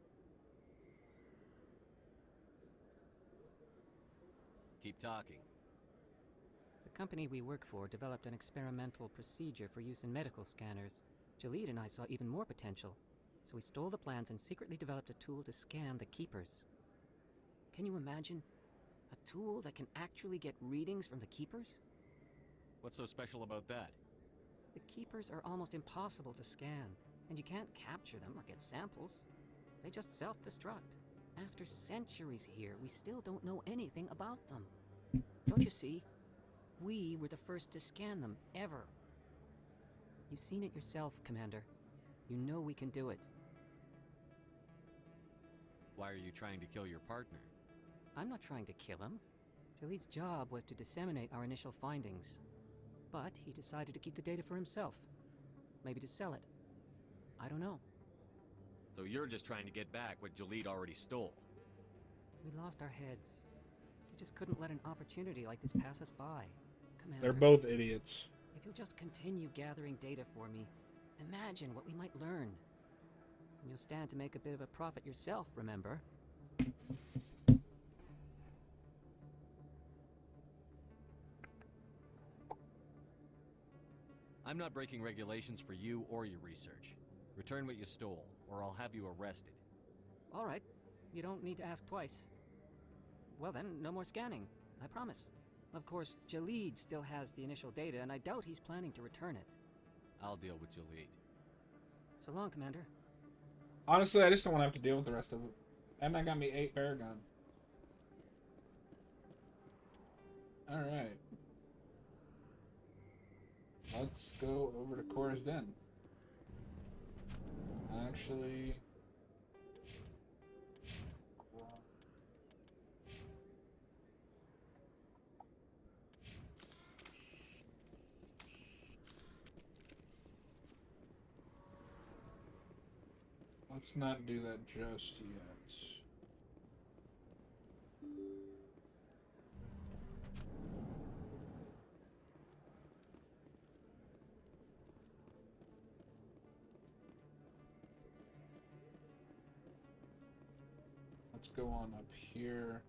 Keep talking. The company we work for developed an experimental procedure for use in medical scanners. Jalid and I saw even more potential, so we stole the plans and secretly developed a tool to scan the Keepers. Can you imagine? A tool that can actually get readings from the Keepers? What's so special about that? The Keepers are almost impossible to scan, and you can't capture them or get samples. They just self-destruct. After centuries here, we still don't know anything about them. Don't you see? We were the first to scan them, ever. You've seen it yourself, Commander. You know we can do it. Why are you trying to kill your partner? I'm not trying to kill him. Jalid's job was to disseminate our initial findings. But he decided to keep the data for himself. Maybe to sell it. I don't know. So you're just trying to get back what Jalid already stole. We lost our heads. We just couldn't let an opportunity like this pass us by. Commander, They're both idiots. if you'll just continue gathering data for me, imagine what we might learn. And you'll stand to make a bit of a profit yourself, remember? I'm not breaking regulations for you or your research. Return what you stole, or I'll have you arrested. All right. You don't need to ask twice. Well then, no more scanning. I promise. Of course, Jalid still has the initial data, and I doubt he's planning to return it. I'll deal with Jalid. So long, Commander. Honestly, I just don't want to have to deal with the rest of it. And I got me 8 Paragon. Alright. Let's go over to Cora's Den. Actually... let's not do that just yet. go on up here.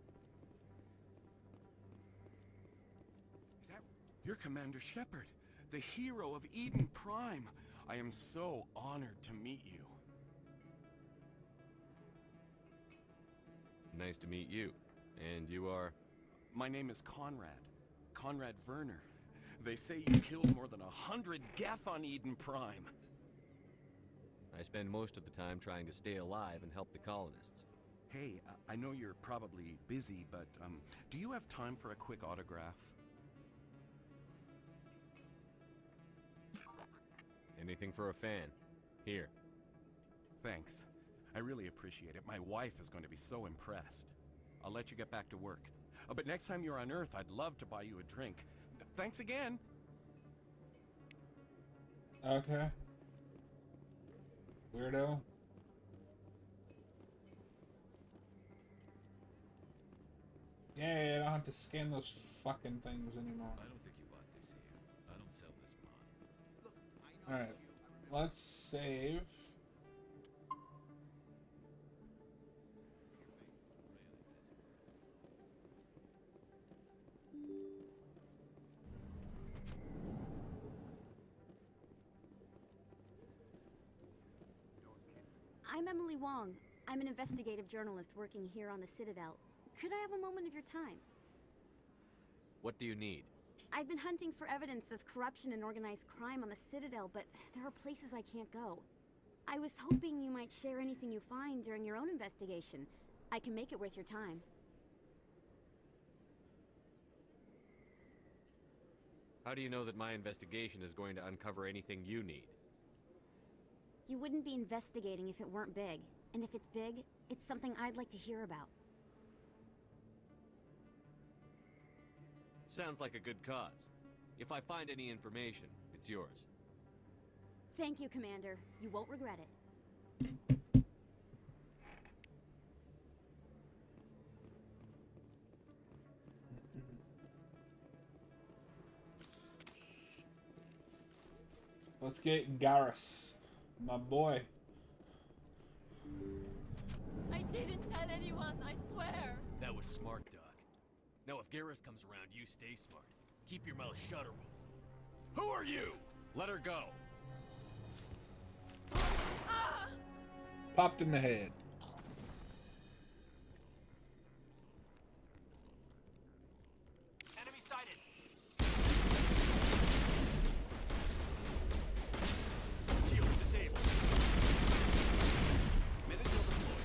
Is that... You're Commander Shepard, the hero of Eden Prime. I am so honored to meet you. Nice to meet you. And you are? My name is Conrad. Conrad Werner. They say you killed more than 100 Geth on Eden Prime. I spend most of the time trying to stay alive and help the colonists. Hey, I know you're probably busy, but do you have time for a quick autograph? Anything for a fan. Here. Thanks. I really appreciate it. My wife is going to be so impressed. I'll let you get back to work. But next time you're on Earth, I'd love to buy you a drink. Thanks again. Okay. Weirdo. Yay, I don't have to scan those fucking things anymore. I don't think you want this here. I don't sell this pot. Alright. Let's save. I'm Emily Wong. I'm an investigative journalist working here on the Citadel. Could I have a moment of your time? What do you need? I've been hunting for evidence of corruption and organized crime on the Citadel, but there are places I can't go. I was hoping you might share anything you find during your own investigation. I can make it worth your time. How do you know that my investigation is going to uncover anything you need? You wouldn't be investigating if it weren't big. And if it's big, it's something I'd like to hear about. Sounds like a good cause. If I find any information, it's yours. Thank you, Commander. You won't regret it. Let's get Garrus, my boy. I didn't tell anyone, I swear. That was smart, Doc. Now if Garrus comes around, you stay smart. Keep your mouth shut or we'll... Who are you? Let her go. Ah! Popped in the head. Enemy sighted! Shield disabled. Medical deployed.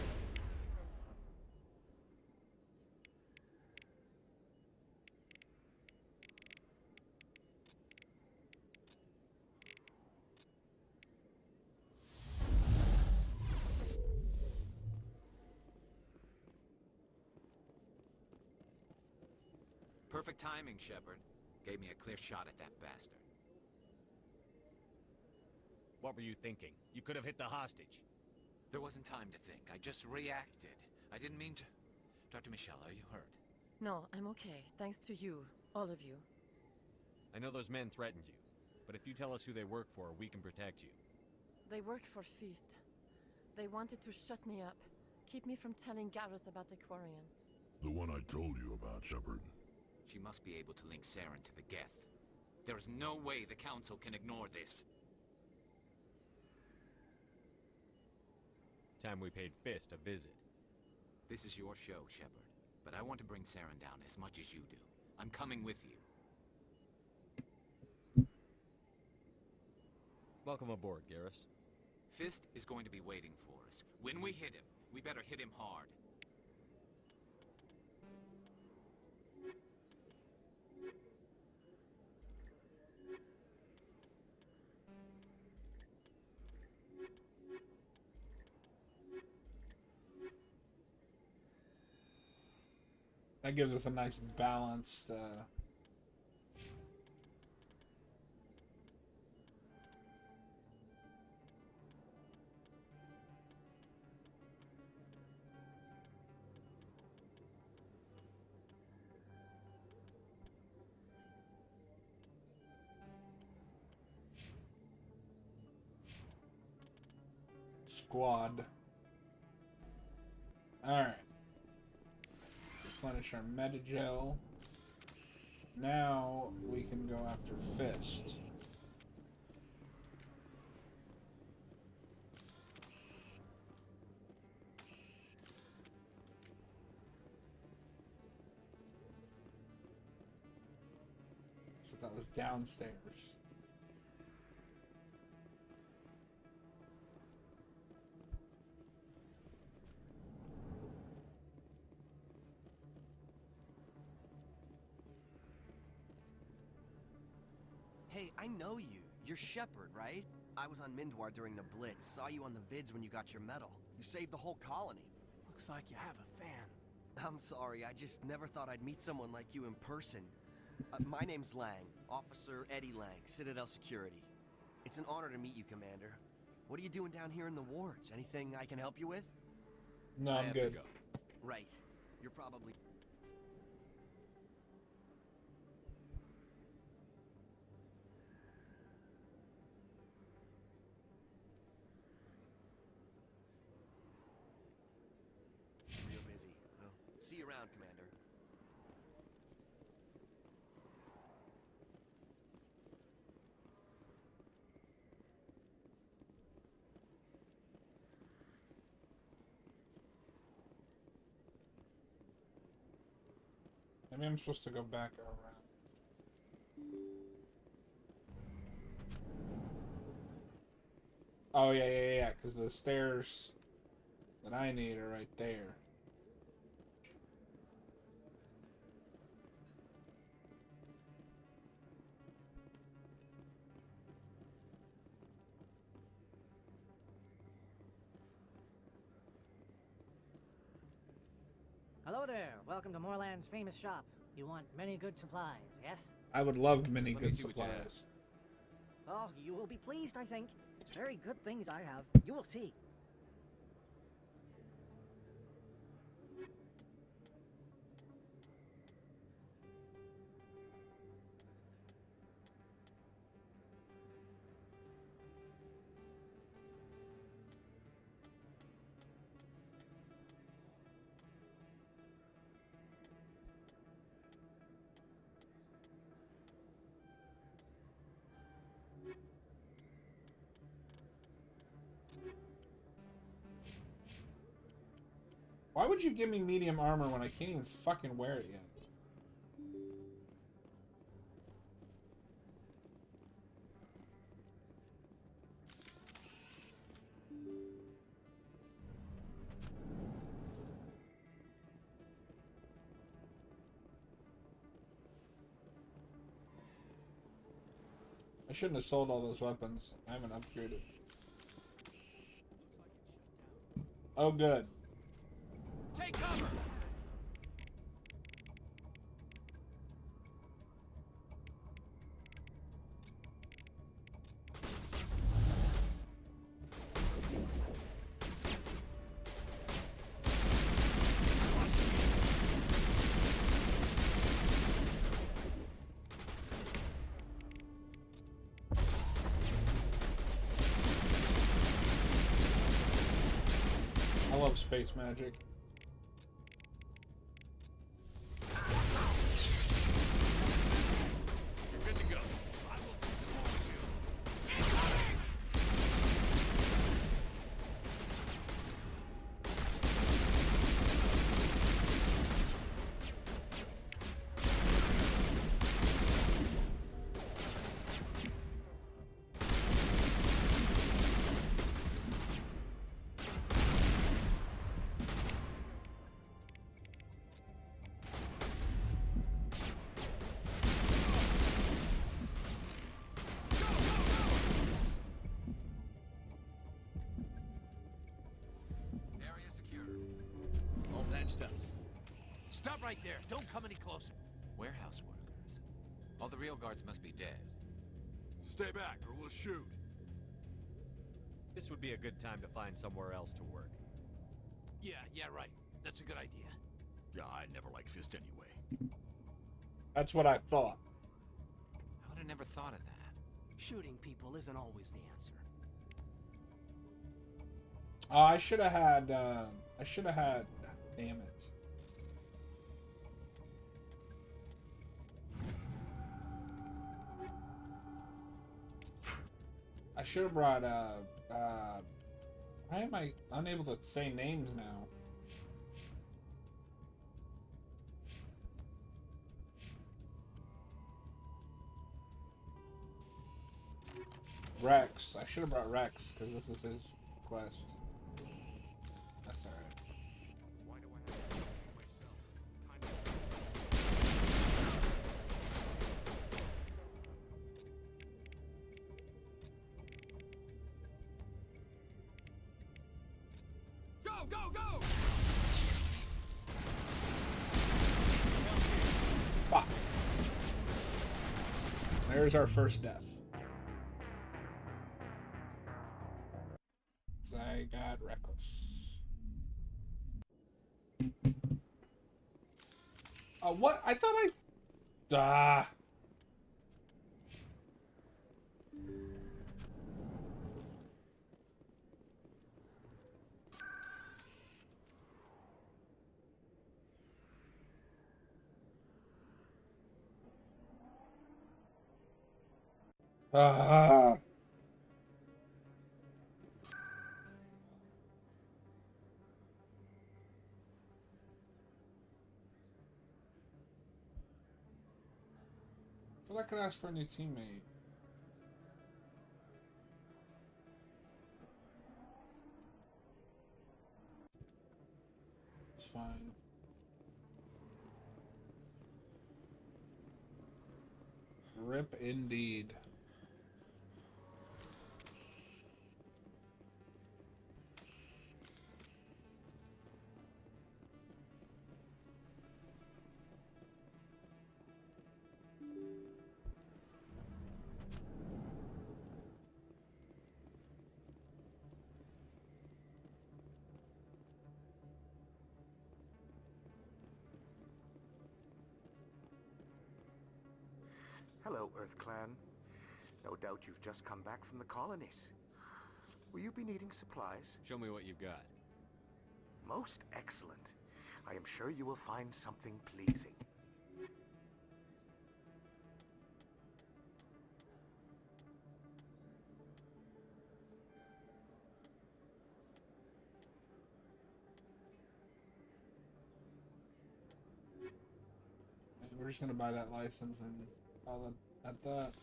Perfect timing, Shepard. Gave me a clear shot at that bastard. What were you thinking? You could have hit the hostage. There wasn't time to think. I just reacted. I didn't mean to... Dr. Michelle, are you hurt? No, I'm okay. Thanks to you. All of you. I know those men threatened you, but if you tell us who they work for, we can protect you. They worked for Feast. They wanted to shut me up. Keep me from telling Garrus about the Quarian. The one I told you about, Shepard. She must be able to link Saren to the Geth. There is no way the Council can ignore this. Time we paid Fist a visit. This is your show, Shepard. But I want to bring Saren down as much as you do. I'm coming with you. Welcome aboard, Garrus. Fist is going to be waiting for us. When we hit him, we better hit him hard. That gives us a nice balanced squad. Alright. replenish our metagel. Now we can go after Fist. So that was downstairs. Hey, I know you. You're Shepard, right? I was on Mindwar during the Blitz. Saw you on the vids when you got your medal. You saved the whole colony. Looks like you have a fan. I'm sorry, I just never thought I'd meet someone like you in person. My name's Lang. Officer Eddie Lang, Citadel Security. It's an honor to meet you, Commander. What are you doing down here in the wards? Anything I can help you with? No, I'm good. Right. You're probably... real busy. Well, see you around, Commander. Maybe I'm supposed to go back around. Oh, yeah, because the stairs that I need are right there. Hello there. Welcome to Moorland's famous shop. You want many good supplies, yes? I would love many Let me good see what you have. supplies. Oh, you will be pleased, I think. Very good things I have. You will see. Why would you give me medium armor when I can't even fucking wear it yet? I shouldn't have sold all those weapons. I haven't upgraded. Oh, good. Take cover! I love space magic. You're good to go. I will destroy you. Incoming! Area secure. All patched up. Stop right there. Don't come any closer. Warehouse workers. All the real guards must be dead. Stay back or we'll shoot. This would be a good time to find somewhere else to work. Yeah, right. That's a good idea. Yeah, I never liked Fist anyway. That's what I thought. I would have never thought of that. Shooting people isn't always the answer. Oh, I should have had. Damn it. should have brought, why am I unable to say names now? Rex. I should have brought Rex, because this is his quest. That's alright. Go, go, go! Fuck. There's our first death. I got reckless. What? I thought I... Ah. Ah. I could ask for a new teammate. It's fine. Rip indeed. Hello, Earth Clan. No doubt you've just come back from the colonies. Will you be needing supplies? Show me what you've got. Most excellent. I am sure you will find something pleasing. We're just gonna buy that license and call it at that.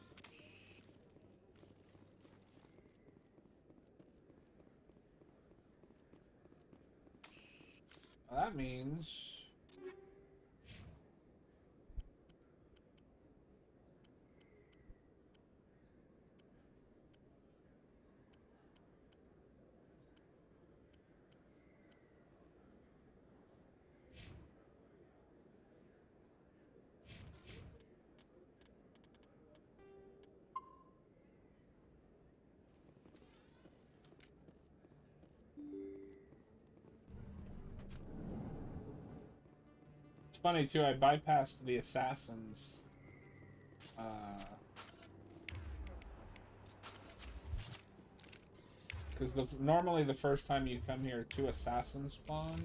That means... It's funny too, I bypassed the assassins. Because normally the first time you come here, 2 assassins spawn.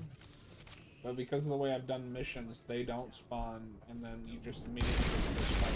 But because of the way I've done missions, they don't spawn, and then you just immediately get to this fight.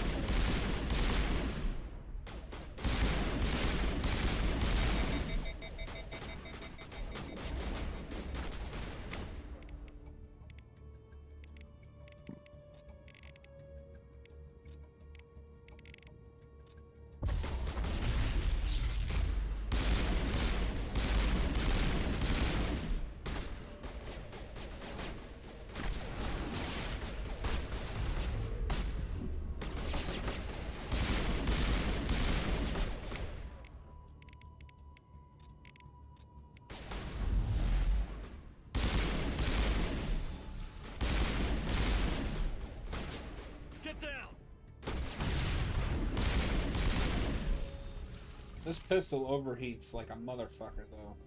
This pistol overheats like a motherfucker, though.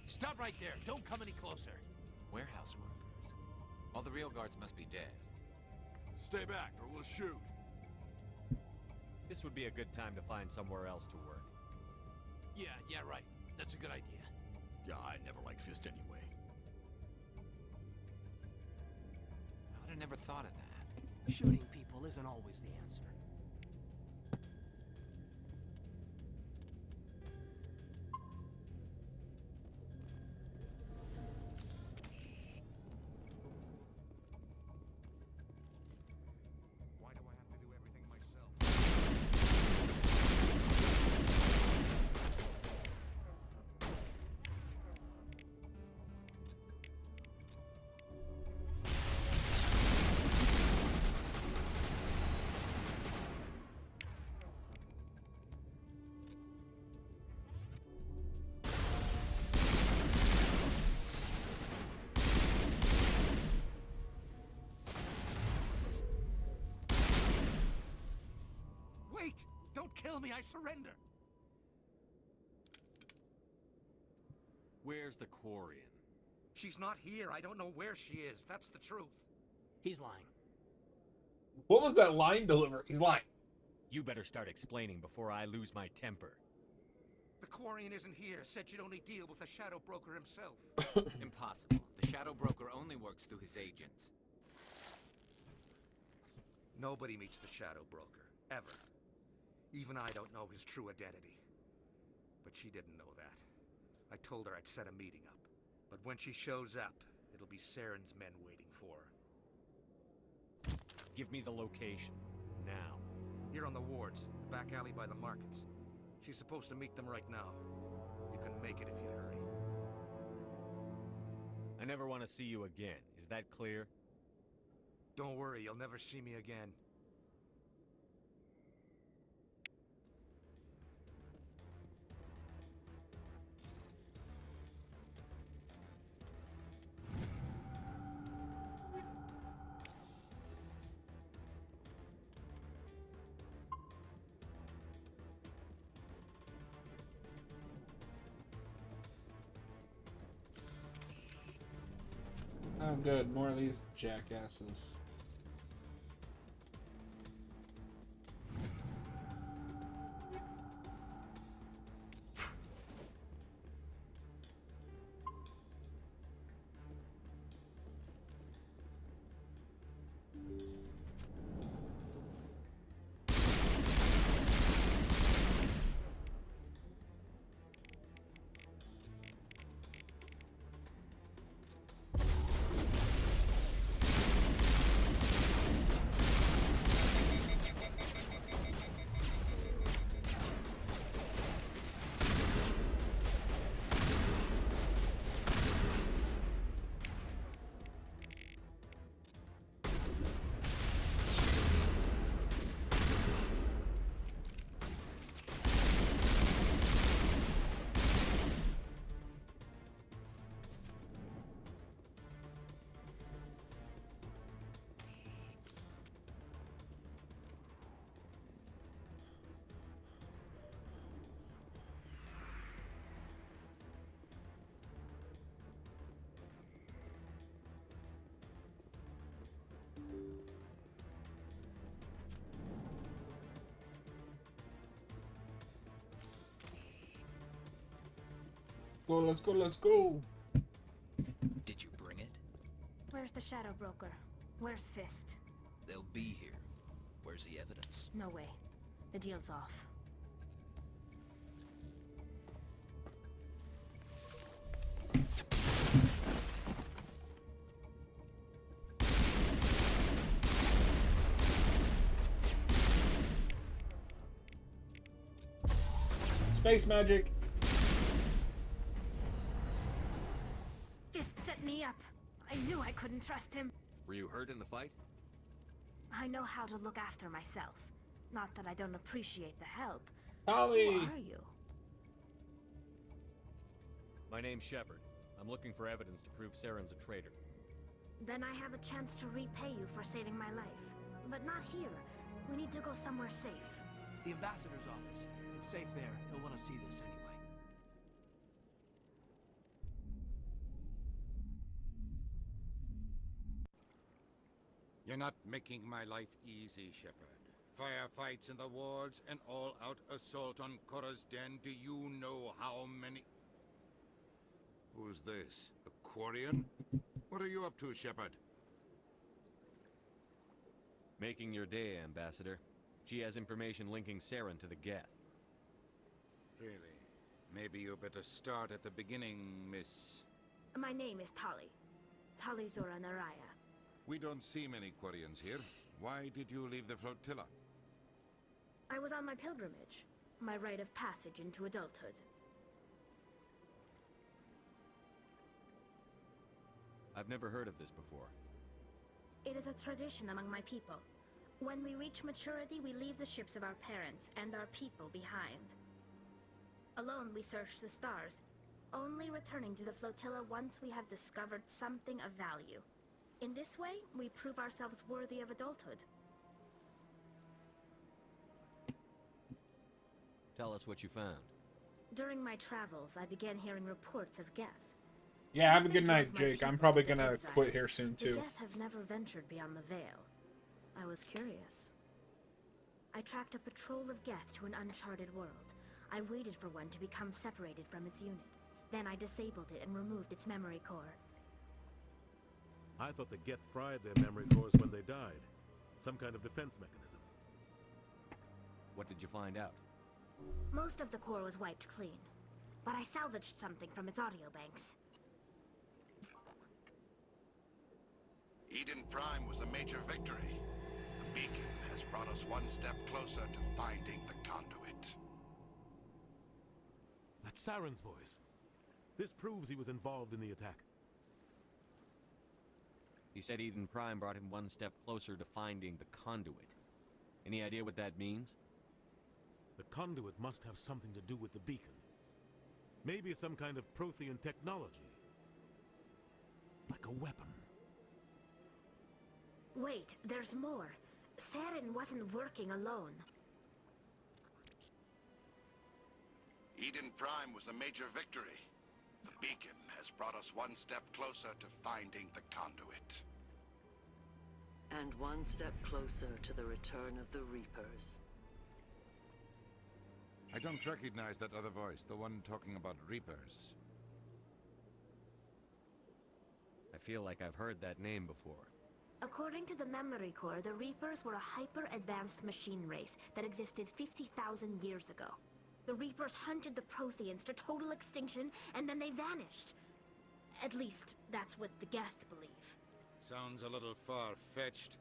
Stop right there. Don't come any closer. Warehouse workers. All the real guards must be dead. Stay back or we'll shoot. This would be a good time to find somewhere else to work. Yeah, right. That's a good idea. Yeah, I never liked Fist anyway. I'd have never thought of that. Shooting people isn't always the answer. kill me, I surrender. Where's the Quarian? She's not here. I don't know where she is. That's the truth. He's lying. What was that line delivery? He's lying. You better start explaining before I lose my temper. The Quarian isn't here. Said she'd only deal with the Shadow Broker himself. Impossible. The Shadow Broker only works through his agents. Nobody meets the Shadow Broker. Ever. Even I don't know his true identity. But she didn't know that. I told her I'd set a meeting up. But when she shows up, it'll be Saren's men waiting for her. Give me the location. Now. Here on the wards, the back alley by the markets. She's supposed to meet them right now. You can make it if you hurry. I never want to see you again. Is that clear? Don't worry, you'll never see me again. Oh, good. More of these jackasses. Go, let's go, let's go. Did you bring it? Where's the Shadow Broker? Where's Fist? They'll be here. Where's the evidence? No way. The deal's off. Space magic. Fist set me up. I knew I couldn't trust him. Were you hurt in the fight? I know how to look after myself. Not that I don't appreciate the help. Ollie! Who are you? My name's Shepard. I'm looking for evidence to prove Saren's a traitor. Then I have a chance to repay you for saving my life. But not here. We need to go somewhere safe. The ambassador's office. It's safe there. He'll want to see this anyway. You're not making my life easy, Shepard. Firefights in the wards, an all-out assault on Korra's den. Do you know how many... Who's this? The Quarian? What are you up to, Shepard? Making your day, Ambassador. She has information linking Saren to the Geth. Really? Maybe you better start at the beginning, Miss... My name is Tali. Tali Zora Naraya. We don't see many Quarians here. Why did you leave the flotilla? I was on my pilgrimage. My rite of passage into adulthood. I've never heard of this before. It is a tradition among my people. When we reach maturity, we leave the ships of our parents and our people behind. Alone, we search the stars, only returning to the flotilla once we have discovered something of value. In this way, we prove ourselves worthy of adulthood. Tell us what you found. During my travels, I began hearing reports of Geth. Yeah, have a Since good they night, drove my Jake. I'm people probably into gonna exile, quit here soon, the too. Geth have never ventured beyond the Veil. I was curious. I tracked a patrol of Geth to an uncharted world. I waited for one to become separated from its unit. Then I disabled it and removed its memory core. I thought the Geth fried their memory cores when they died. Some kind of defense mechanism. What did you find out? Most of the core was wiped clean, but I salvaged something from its audio banks. Eden Prime was a major victory. The beacon has brought us one step closer to finding the conduit. That's Saren's voice. This proves he was involved in the attack. He said Eden Prime brought him one step closer to finding the conduit. Any idea what that means? The conduit must have something to do with the beacon. Maybe it's some kind of Prothean technology. Like a weapon. Wait, there's more. Saren wasn't working alone. Eden Prime was a major victory. The beacon has brought us one step closer to finding the conduit. And one step closer to the return of the Reapers. I don't recognize that other voice, the one talking about Reapers. I feel like I've heard that name before. According to the memory core, the Reapers were a hyper-advanced machine race that existed 50,000 years ago. The Reapers hunted the Protheans to total extinction, and then they vanished. At least, that's what the Geth believe. Sounds a little far-fetched.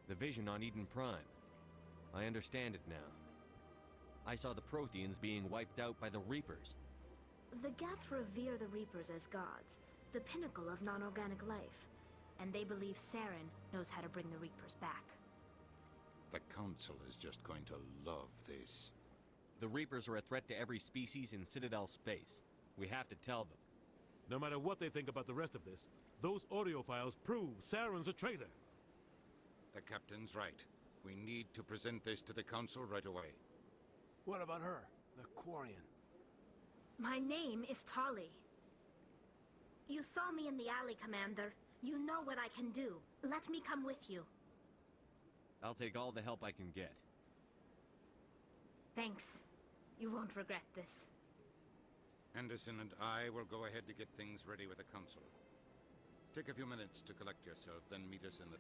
The vision on Eden Prime. I understand it now. I saw the Protheans being wiped out by the Reapers. The Geth revere the Reapers as gods, the pinnacle of non-organic life. And they believe Saren knows how to bring the Reapers back. The Council is just going to love this. The Reapers are a threat to every species in Citadel space. We have to tell them. No matter what they think about the rest of this, those audio files prove Saren's a traitor. The Captain's right. We need to present this to the Council right away. What about her, the Quarian? My name is Tali. You saw me in the alley, Commander. You know what I can do. Let me come with you. I'll take all the help I can get. Thanks. You won't regret this. Anderson and I will go ahead to get things ready with the Council. Take a few minutes to collect yourself, then meet us in the